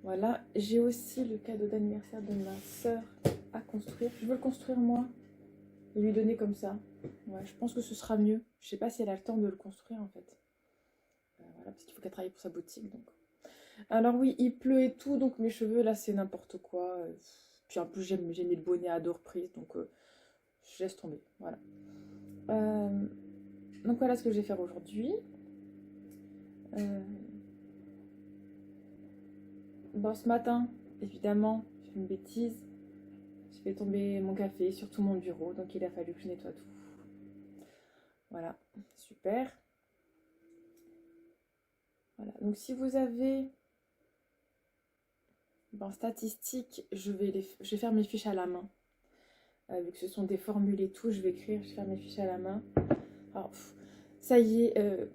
Voilà, j'ai aussi le cadeau d'anniversaire de ma soeur à construire. Je veux le construire moi et lui donner comme ça. Ouais, je pense que ce sera mieux. Je sais pas si elle a le temps de le construire en fait. Voilà, parce qu'il faut qu'elle travaille pour sa boutique. Donc. Alors oui, il pleut et tout, donc mes cheveux là c'est n'importe quoi. Puis en plus j'ai mis le bonnet à 2 reprises, donc je laisse tomber. Voilà. Donc voilà ce que je vais faire aujourd'hui. Bon, ce matin, évidemment, j'ai fait une bêtise. J'ai fait tomber mon café sur tout mon bureau, donc il a fallu que je nettoie tout. Voilà, super. Voilà, donc si vous avez en statistiques, je vais faire mes fiches à la main. Vu que ce sont des formules et tout, je vais faire mes fiches à la main. Alors, ça y est,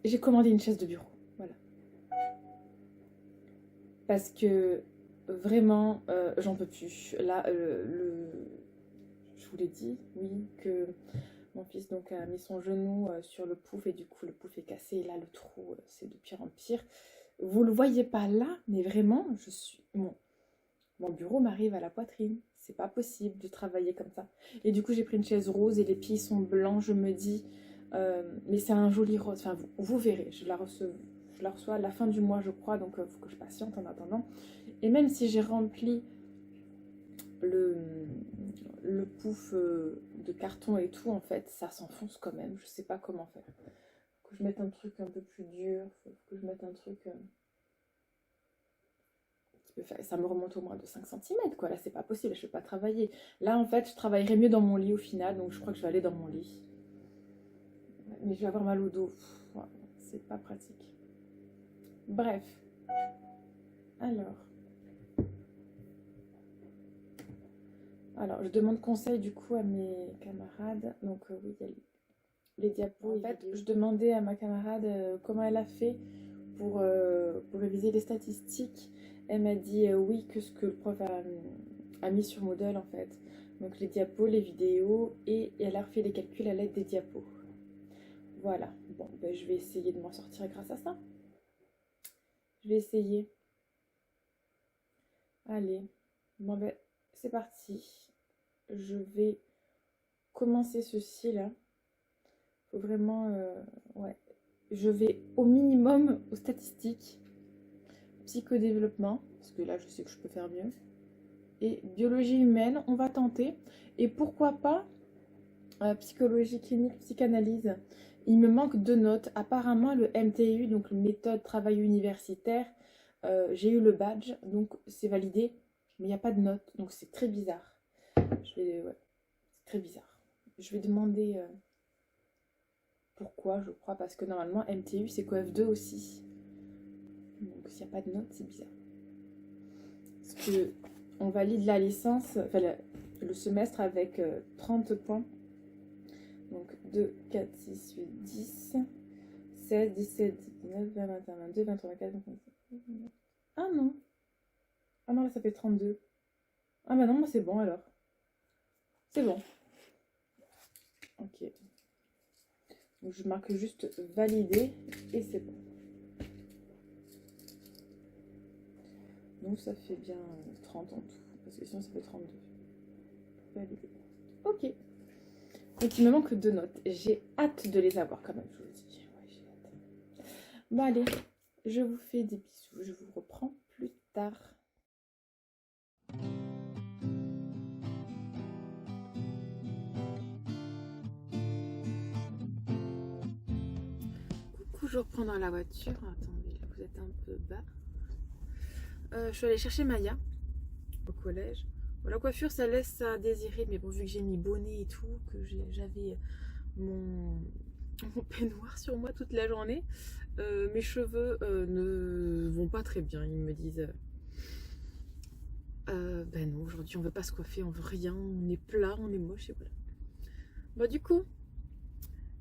j'ai commandé une chaise de bureau. Voilà. Parce que vraiment, j'en peux plus. Là, je vous l'ai dit, oui, que mon fils donc a mis son genou sur le pouf et du coup le pouf est cassé. Et là, le trou, c'est de pire en pire. Vous le voyez pas là, mais vraiment, mon bureau m'arrive à la poitrine. C'est pas possible de travailler comme ça. Et du coup, j'ai pris une chaise rose et les pieds sont blancs. Je me dis, mais c'est un joli rose. Enfin, vous verrez, je la reçois à la fin du mois, je crois. Donc, il faut que je patiente en attendant. Et même si j'ai rempli le pouf de carton et tout, en fait, ça s'enfonce quand même. Je sais pas comment faire. Faut que je mette un truc un peu plus dur. Faut que je mette un truc... ça me remonte au moins de 5 cm, quoi. Là, c'est pas possible, je peux pas travailler. Là, en fait, je travaillerai mieux dans mon lit au final, donc je crois que je vais aller dans mon lit. Mais je vais avoir mal au dos. Ouais, c'est pas pratique. Bref. Alors. Alors, je demande conseil du coup à mes camarades. Donc, oui, il y a les diapos. En fait, je demandais à ma camarade comment elle a fait pour réviser les statistiques. Elle m'a dit oui, que ce que le prof a mis sur Moodle en fait. Donc, les diapos, les vidéos, et elle a refait les calculs à l'aide des diapos. Voilà. Bon, ben, je vais essayer de m'en sortir grâce à ça. Je vais essayer. Allez. Bon, ben, c'est parti. Je vais commencer ceci là. Faut vraiment, ouais. Je vais au minimum aux statistiques, psychodéveloppement, parce que là je sais que je peux faire mieux, et biologie humaine, on va tenter. Et pourquoi pas psychologie clinique, psychanalyse. Il me manque 2 notes. Apparemment le MTU, donc méthode travail universitaire, j'ai eu le badge, donc c'est validé, mais il n'y a pas de notes, donc c'est très bizarre. Ouais, c'est très bizarre. Je vais demander pourquoi, je crois, parce que normalement MTU c'est COEF2 aussi. Donc s'il n'y a pas de notes, c'est bizarre. Parce que on valide la licence, enfin le semestre avec 30 points. Donc 2, 4, 6, 8, 10, 16, 17, 19, 20, 21, 22, 23, 24, 25. Ah non. Ah non, là ça fait 32. Ah bah non, moi c'est bon alors. C'est bon. Ok. Donc je marque juste valider et c'est bon. Donc ça fait bien 30 en tout. Parce que sinon ça fait 32. Valider. Ok. Donc il me manque 2 notes. J'ai hâte de les avoir quand même, je vous le dis. Ouais, j'ai hâte. Bon allez, je vous fais des bisous. Je vous reprends plus tard. Coucou, je reprends dans la voiture. Attendez, là vous êtes un peu bas. Je suis allée chercher Maya au collège. Bon, la coiffure, ça laisse à désirer, mais bon, vu que j'ai mis bonnet et tout, que j'avais mon peignoir sur moi toute la journée, mes cheveux ne vont pas très bien. Ils me disent ben non, aujourd'hui on veut pas se coiffer, on veut rien, on est plat, on est moche et voilà. Bon, du coup,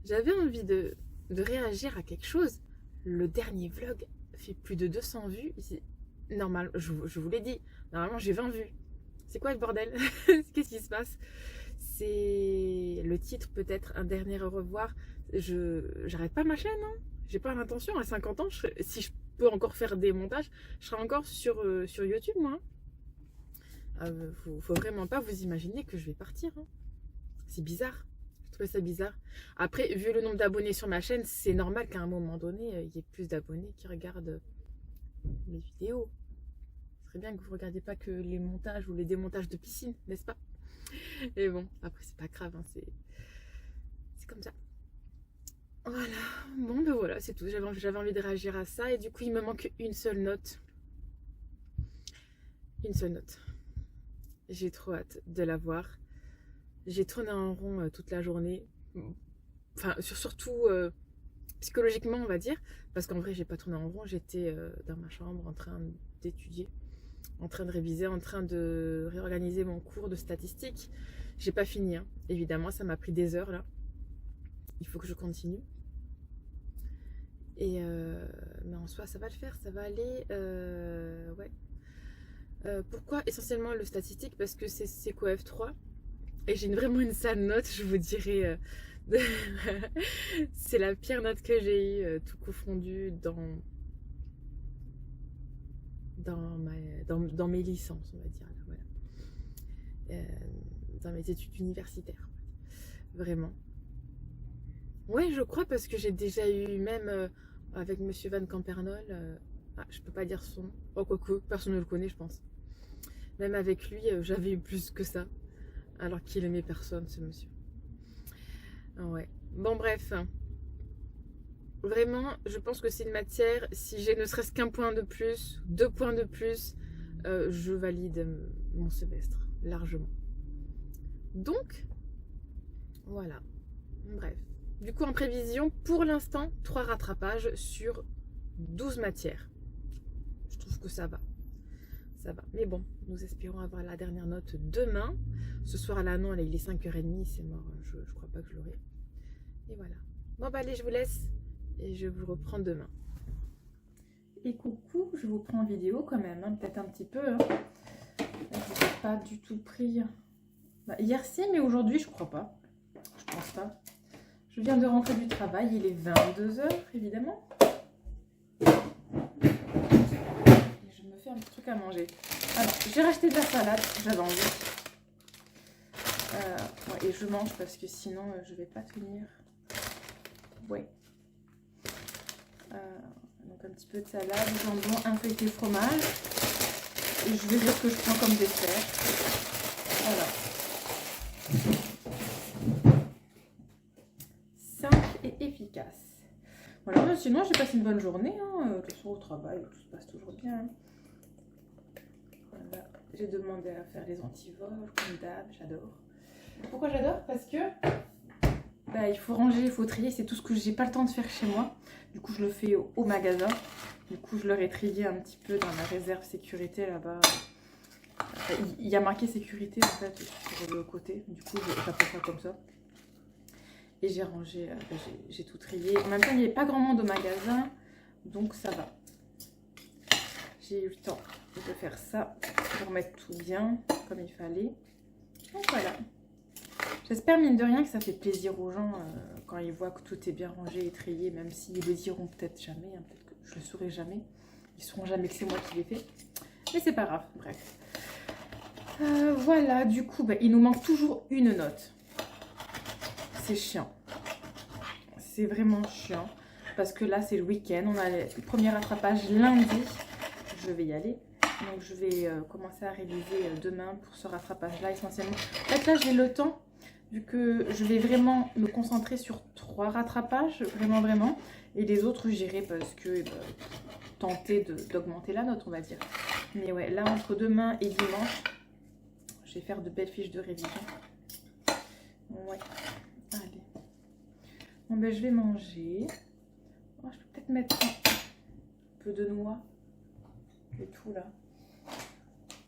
j'avais envie de réagir à quelque chose. Le dernier vlog fait plus de 200 vues. Normal, je vous l'ai dit, normalement j'ai 20 vues. C'est quoi le bordel? Qu'est-ce qui se passe? C'est le titre, peut-être un dernier au revoir. J'arrête pas ma chaîne, hein. J'ai pas l'intention. À 50 ans, si je peux encore faire des montages, je serai encore sur YouTube, moi. Faut vraiment pas vous imaginer que je vais partir, hein. C'est bizarre. Je trouvais ça bizarre. Après, vu le nombre d'abonnés sur ma chaîne, c'est normal qu'à un moment donné, il y ait plus d'abonnés qui regardent mes vidéos. Ce serait bien que vous ne regardiez pas que les montages ou les démontages de piscine, n'est-ce pas? Et bon, après c'est pas grave, hein, c'est comme ça. Voilà, bon ben voilà, c'est tout. J'avais envie de réagir à ça et du coup il me manque une seule note. Une seule note. J'ai trop hâte de la voir. J'ai tourné en rond toute la journée. Enfin, surtout psychologiquement, on va dire. Parce qu'en vrai, j'ai pas tourné en rond. J'étais dans ma chambre en train d'étudier, en train de réviser, en train de réorganiser mon cours de statistiques. J'ai pas fini, hein. Évidemment, ça m'a pris des heures là. Il faut que je continue. Et mais en soi, ça va le faire, ça va aller. Ouais. Pourquoi essentiellement le statistique? Parce que c'est COEF3 et j'ai vraiment une sale note, je vous dirais. C'est la pire note que j'ai eue, tout confondu dans mes licences, on va dire. Là, voilà. Dans mes études universitaires. Vraiment. Oui, je crois parce que j'ai déjà eu même avec Monsieur Van Campernol, je peux pas dire son nom, oh quoique, personne ne le connaît je pense. Même avec lui, j'avais eu plus que ça, alors qu'il aimait personne ce monsieur. Ouais. Bon bref, vraiment, je pense que c'est une matière, si j'ai ne serait-ce qu'un point de plus, 2 points de plus, je valide mon semestre, largement. Donc, voilà, bref. Du coup, en prévision, pour l'instant, 3 rattrapages sur 12 matières. Je trouve que ça va. ça va. Mais bon, nous espérons avoir la dernière note demain. Ce soir, là, non, là, il est 5h30, c'est mort. Je crois pas que je l'aurai. Et voilà. Bon, bah allez, je vous laisse. Et je vous reprends demain. Et coucou, je vous prends en vidéo quand même, hein, peut-être un petit peu. Hein. Je n'ai pas du tout pris. Bah, hier, si, mais aujourd'hui, je crois pas. Je pense pas. Je viens de rentrer du travail, il est 22h, évidemment. Et je me fais un petit truc à manger. Alors, j'ai racheté de la salade, j'avais envie. Ouais, et je mange parce que sinon, je vais pas tenir. Ouais. Donc, un petit peu de salade, jambon, un feuilleté fromage. Et je verrai ce que je prends comme dessert. Voilà. Simple et efficace. Voilà, mais sinon j'ai passé une bonne journée. Hein. De toute façon, au travail, tout se passe toujours bien. Hein. Voilà. J'ai demandé à faire les antivols, comme d'hab, j'adore. Pourquoi j'adore? Parce que bah, il faut ranger, il faut trier, c'est tout ce que j'ai pas le temps de faire chez moi. Du coup, je le fais au magasin. Du coup, je leur ai trié un petit peu dans la réserve sécurité là-bas. Il y a marqué sécurité en fait sur le côté. Du coup, j'ai tapé ça comme ça. Et j'ai rangé, j'ai tout trié. En même temps, il n'y avait pas grand monde au magasin, donc ça va. J'ai eu le temps de faire ça pour mettre tout bien comme il fallait. Donc voilà. J'espère mine de rien que ça fait plaisir aux gens quand ils voient que tout est bien rangé et trié, même s'ils le diront peut-être jamais, hein, peut-être que je le saurai jamais. Ils sauront jamais que c'est moi qui l'ai fait. Mais c'est pas grave, bref. Voilà, du coup, bah, il nous manque toujours une note. C'est chiant. C'est vraiment chiant. Parce que là, c'est le week-end. On a le premier rattrapage lundi. Je vais y aller. Donc, je vais commencer à réviser demain pour ce rattrapage-là, essentiellement. En fait, là, j'ai le temps, vu que je vais vraiment me concentrer sur 3 rattrapages. Vraiment, vraiment. Et les autres, j'irai parce que tenter d'augmenter la note, on va dire. Mais ouais, là, entre demain et dimanche, je vais faire de belles fiches de révision. Ouais. Allez. Bon, ben, je vais manger. Oh, je peux peut-être mettre un peu de noix et tout là.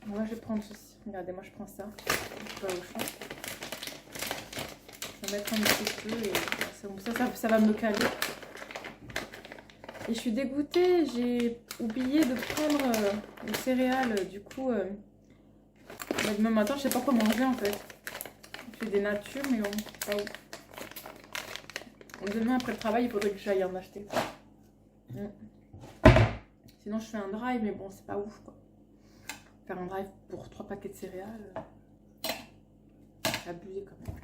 Moi, je vais prendre ceci. Regardez, moi, je prends ça. Je vais pas au champ. Je vais mettre un petit peu et ça va me caler. Et je suis dégoûtée. J'ai oublié de prendre les céréales. Du coup, demain matin, je sais pas quoi manger en fait. Je fais des natures, mais bon, pas où. Demain, après le travail, il faudrait que j'aille en acheter. Sinon, je fais un drive, mais bon, c'est pas ouf, quoi. Faire un drive pour 3 paquets de céréales, c'est abusé quand même.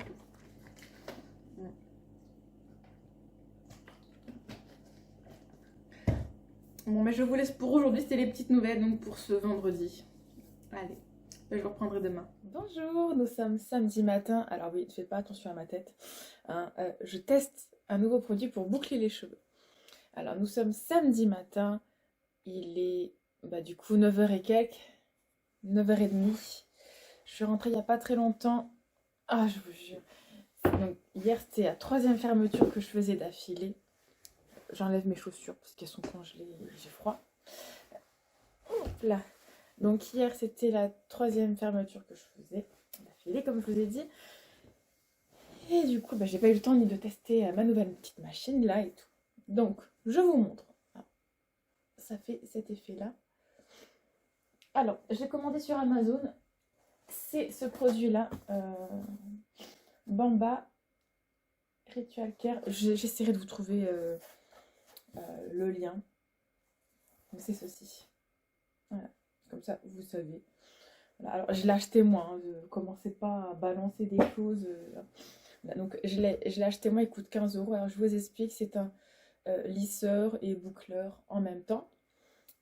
Bon, mais je vous laisse pour aujourd'hui. C'était les petites nouvelles, donc pour ce vendredi. Allez, je vous reprendrai demain. Bonjour, nous sommes samedi matin. Alors oui, ne faites pas attention à ma tête. Hein, je teste un nouveau produit pour boucler les cheveux. Alors, nous sommes samedi matin. Il est du coup 9h et quelques. 9h30. Je suis rentrée il n'y a pas très longtemps. Ah, je vous jure. Donc, hier, c'était la 3e fermeture que je faisais d'affilée. J'enlève mes chaussures parce qu'elles sont congelées et j'ai froid. Hop là. Donc, hier, c'était la 3e fermeture que je faisais d'affilée, comme je vous ai dit. Et du coup, j'ai pas eu le temps ni de tester ma nouvelle petite machine là et tout. Donc, je vous montre. Ça fait cet effet-là. Alors, j'ai commandé sur Amazon. C'est ce produit-là. Bamba Ritual Care. J'essaierai de vous trouver le lien. C'est ceci. Voilà. Comme ça, vous savez. Voilà. Alors, je l'ai acheté moi. Hein. Ne commencez pas à balancer des choses. Voilà. Donc, je l'ai acheté moi. Il coûte 15 €. Alors, je vous explique. C'est un lisseur et boucleur en même temps.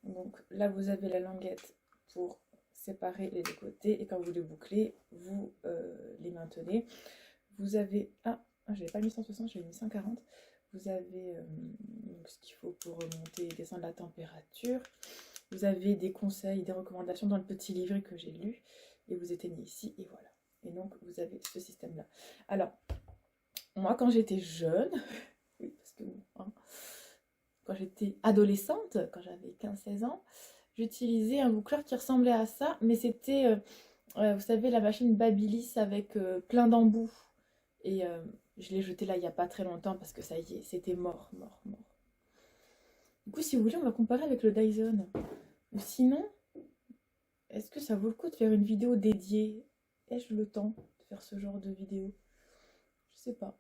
Donc, là, vous avez la languette pour séparer les deux côtés. Et quand vous les bouclez, vous les maintenez. Vous avez... Ah, je n'avais pas mis 160, j'avais mis 140. Vous avez donc ce qu'il faut pour remonter et descendre la température. Vous avez des conseils, des recommandations dans le petit livret que j'ai lu. Et vous éteignez ici et voilà. Et donc, vous avez ce système-là. Alors, moi, quand j'étais jeune, oui, parce que quand j'étais adolescente, quand j'avais 15-16 ans, j'utilisais un boucleur qui ressemblait à ça, mais c'était, vous savez, la machine Babyliss avec plein d'embouts. Et je l'ai jeté là il n'y a pas très longtemps parce que ça y est, c'était mort, mort, mort. Du coup, si vous voulez, on va comparer avec le Dyson. Ou sinon, est-ce que ça vaut le coup de faire une vidéo dédiée? Ai-je le temps de faire ce genre de vidéo? Je sais pas.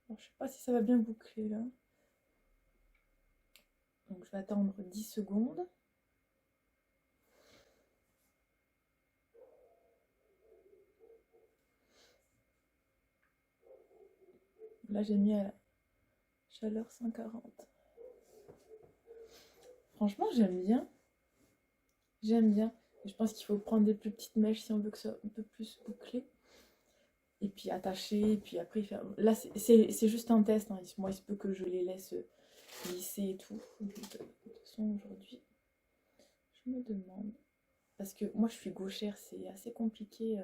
Alors, je sais pas si ça va bien boucler là. Donc je vais attendre 10 secondes. Là j'ai mis à la chaleur 140. Franchement j'aime bien. J'aime bien. Je pense qu'il faut prendre des plus petites mèches si on veut que ça soit un peu plus bouclé. Et puis attacher, et puis après faire... Là c'est juste un test, hein. Moi il se peut que je les laisse glisser et tout. De toute façon aujourd'hui, je me demande... Parce que moi je suis gauchère, c'est assez compliqué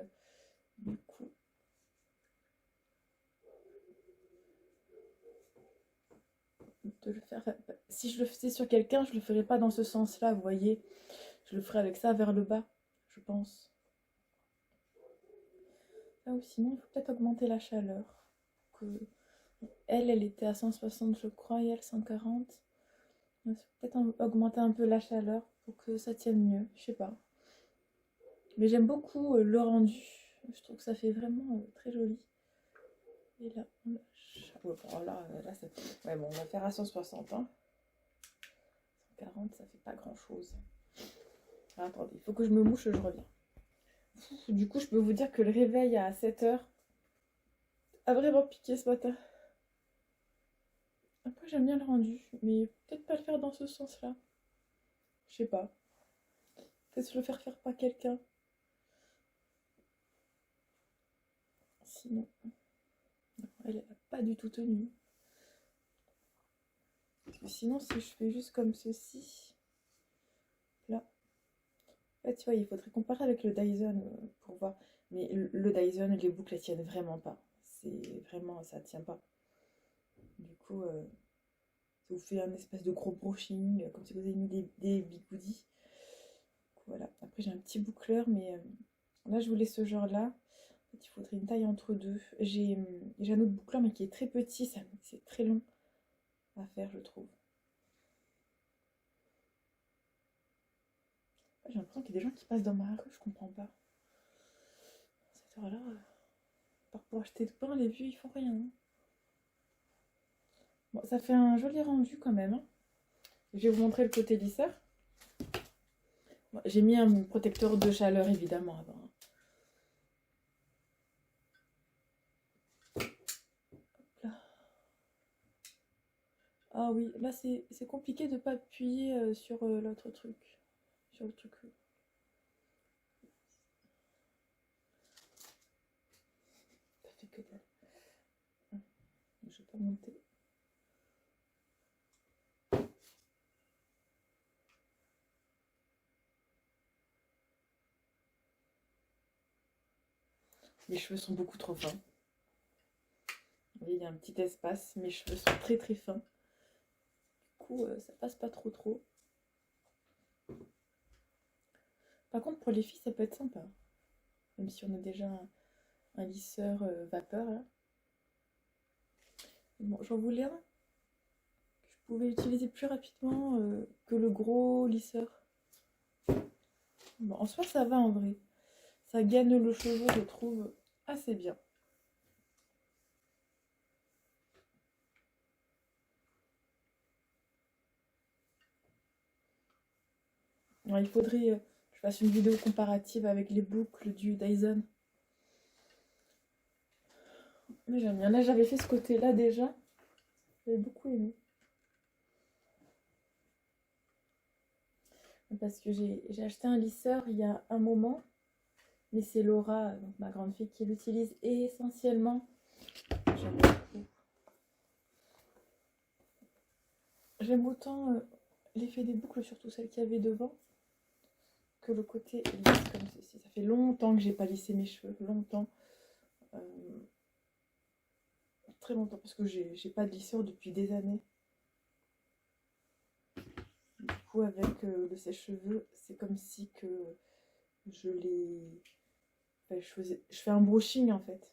du coup. De le faire... Si je le faisais sur quelqu'un, je le ferais pas dans ce sens-là, vous voyez. Je le ferais avec ça vers le bas, je pense. Ah, ou sinon, il faut peut-être augmenter la chaleur. Que... Elle était à 160, je crois, et elle 140. Il faut peut-être augmenter un peu la chaleur pour que ça tienne mieux, je sais pas. Mais j'aime beaucoup le rendu. Je trouve que ça fait vraiment très joli. Et là, on lâche. Oh, là ça... Ouais, bon, on va faire à 160. Hein. 140, ça fait pas grand-chose. Ah, attendez, il faut que je me mouche, je reviens. Du coup, je peux vous dire que le réveil à 7h a vraiment piqué ce matin. Après, j'aime bien le rendu, mais peut-être pas le faire dans ce sens-là. Je sais pas. Peut-être le faire par quelqu'un. Sinon, elle n'a pas du tout tenu. Sinon, si je fais juste comme ceci, là, en fait, tu vois, il faudrait comparer avec le Dyson pour voir. Mais le Dyson, les boucles, elles tiennent vraiment pas. C'est vraiment, ça tient pas. Du coup, ça vous fait un espèce de gros brushing, comme si vous avez mis des bigoudis. Voilà. Après, j'ai un petit boucleur, mais là, je voulais ce genre-là. En fait, il faudrait une taille entre deux. J'ai un autre boucleur, mais qui est très petit. C'est très long à faire, je trouve. J'ai l'impression qu'il y a des gens qui passent dans ma rue, je comprends pas. À cette heure-là, pour acheter de pain, les vieux, ils font rien. Hein. Bon, ça fait un joli rendu quand même. Hein. Je vais vous montrer le côté lisseur. Bon, j'ai mis un protecteur de chaleur, évidemment, avant. Ah oui, là c'est compliqué de ne pas appuyer sur l'autre truc. Sur le truc. Ça fait que dalle. Je vais pas monter. Mes cheveux sont beaucoup trop fins. Vous voyez, il y a un petit espace. Mes cheveux sont très très fins. Du coup, ça passe pas trop. Par contre, pour les filles, ça peut être sympa. Même si on a déjà un lisseur vapeur. Là. Bon, j'en voulais un. Je pouvais l'utiliser plus rapidement que le gros lisseur. Bon, en soi, ça va en vrai. Ça gagne le cheveu, je trouve, assez bien. Alors, il faudrait que je fasse une vidéo comparative avec les boucles du Dyson. Mais j'aime bien. Là, j'avais fait ce côté-là déjà. J'avais beaucoup aimé. Parce que j'ai acheté un lisseur il y a un moment. Mais c'est Laura, donc ma grande fille, qui l'utilise essentiellement. J'aime beaucoup. J'aime autant l'effet des boucles, surtout celle qu'il y avait devant, que le côté lisse comme ceci. Ça fait longtemps que j'ai pas lissé mes cheveux. Longtemps. Très longtemps, parce que j'ai pas de lisseur depuis des années. coup, avec le sèche-cheveux, c'est comme si que je les... enfin, je fais un brushing en fait,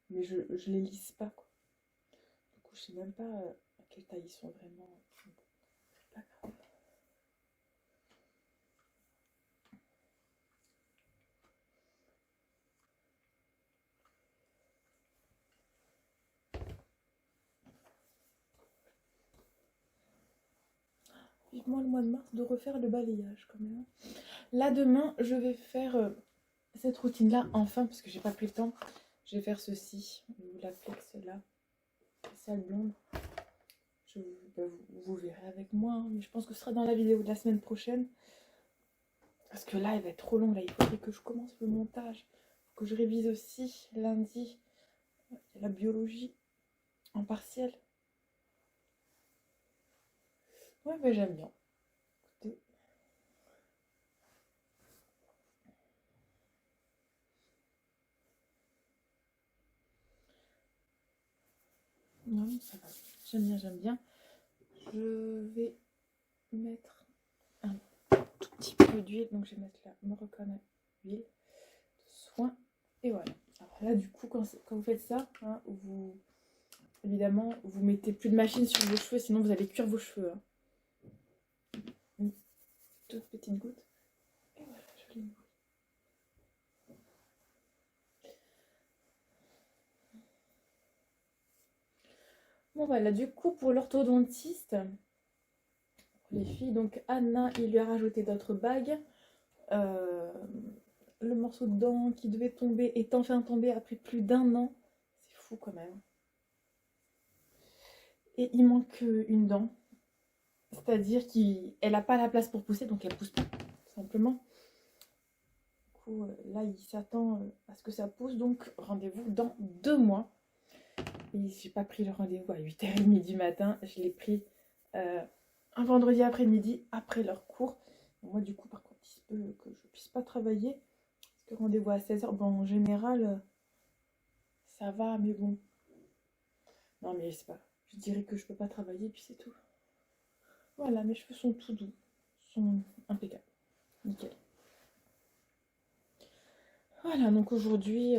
mais je les lisse pas, quoi. Du coup, je sais même pas à quelle taille ils sont vraiment. C'est pas grave. Vivement le mois de mars de refaire le balayage quand même. Là, demain, je vais faire cette routine-là, enfin, parce que j'ai pas pris le temps. Je vais faire ceci, ou la flex là, spéciale blonde. Vous verrez avec moi, hein, mais je pense que ce sera dans la vidéo de la semaine prochaine. Parce que là, elle va être trop longue. Là, il faudrait que je commence le montage. Que je révise aussi lundi la biologie en partiel. Ouais, mais j'aime bien. Écoutez. Non, ça va. J'aime bien, j'aime bien. Je vais mettre un tout petit peu d'huile. Donc, je vais mettre la Moroccan huile de soin. Et voilà. Alors là, du coup, quand vous faites ça, hein, évidemment, vous mettez plus de machine sur vos cheveux, sinon vous allez cuire vos cheveux. Hein. Une toute petite goutte. Et voilà, je l'ai mis. Bon voilà, du coup, pour l'orthodontiste, les filles, donc Anna, il lui a rajouté d'autres bagues. Le morceau de dent qui devait tomber est enfin tombé après plus d'1 an. C'est fou quand même. Et il manque une dent. C'est-à-dire qu'elle n'a pas la place pour pousser, donc elle pousse pas, tout simplement. Du coup, là, il s'attend à ce que ça pousse, donc rendez-vous dans 2 mois. Et j'ai pas pris le rendez-vous à 8h30 du matin, je l'ai pris un vendredi après-midi, après leur cours. Moi, du coup, par contre, il se peut que je puisse pas travailler. Parce que rendez-vous à 16h, bon, en général, ça va, mais bon. Non, mais c'est pas. Je dirais que je peux pas travailler, puis c'est tout. Voilà, mes cheveux sont tout doux, sont impeccables, nickel. Voilà, donc aujourd'hui,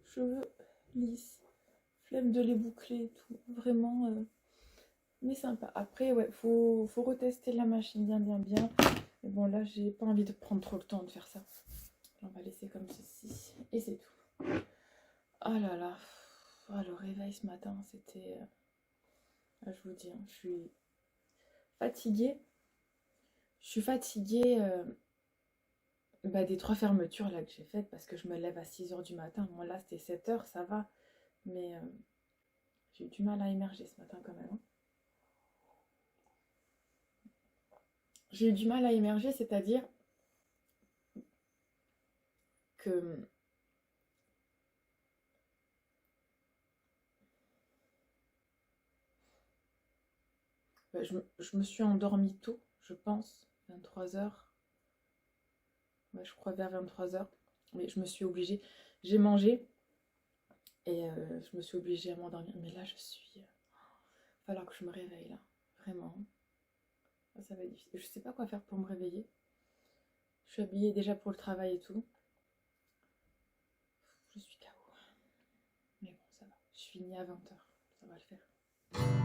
cheveux lisses, flemme de les boucler et tout, vraiment, mais sympa. Après, ouais, faut retester la machine bien. Mais bon, là, j'ai pas envie de prendre trop le temps de faire ça. On va laisser comme ceci, et c'est tout. Oh là là, oh, le réveil ce matin, c'était... je vous dis, hein, je suis fatiguée. Je suis fatiguée des 3 fermetures là que j'ai faites parce que je me lève à 6h du matin. Bon, là, c'était 7h, ça va. Mais j'ai eu du mal à émerger ce matin quand même. Hein. J'ai eu du mal à émerger, c'est-à-dire que je me suis endormie tôt, je pense, 23h. Ouais, je crois vers 23h. Mais je me suis obligée. J'ai mangé et je me suis obligée à m'endormir. Mais là, je suis... Il va falloir que je me réveille là. Vraiment. Ça va être difficile. Je sais pas quoi faire pour me réveiller. Je suis habillée déjà pour le travail et tout. Je suis KO. Mais bon, ça va. Je finis à 20h. Ça va le faire.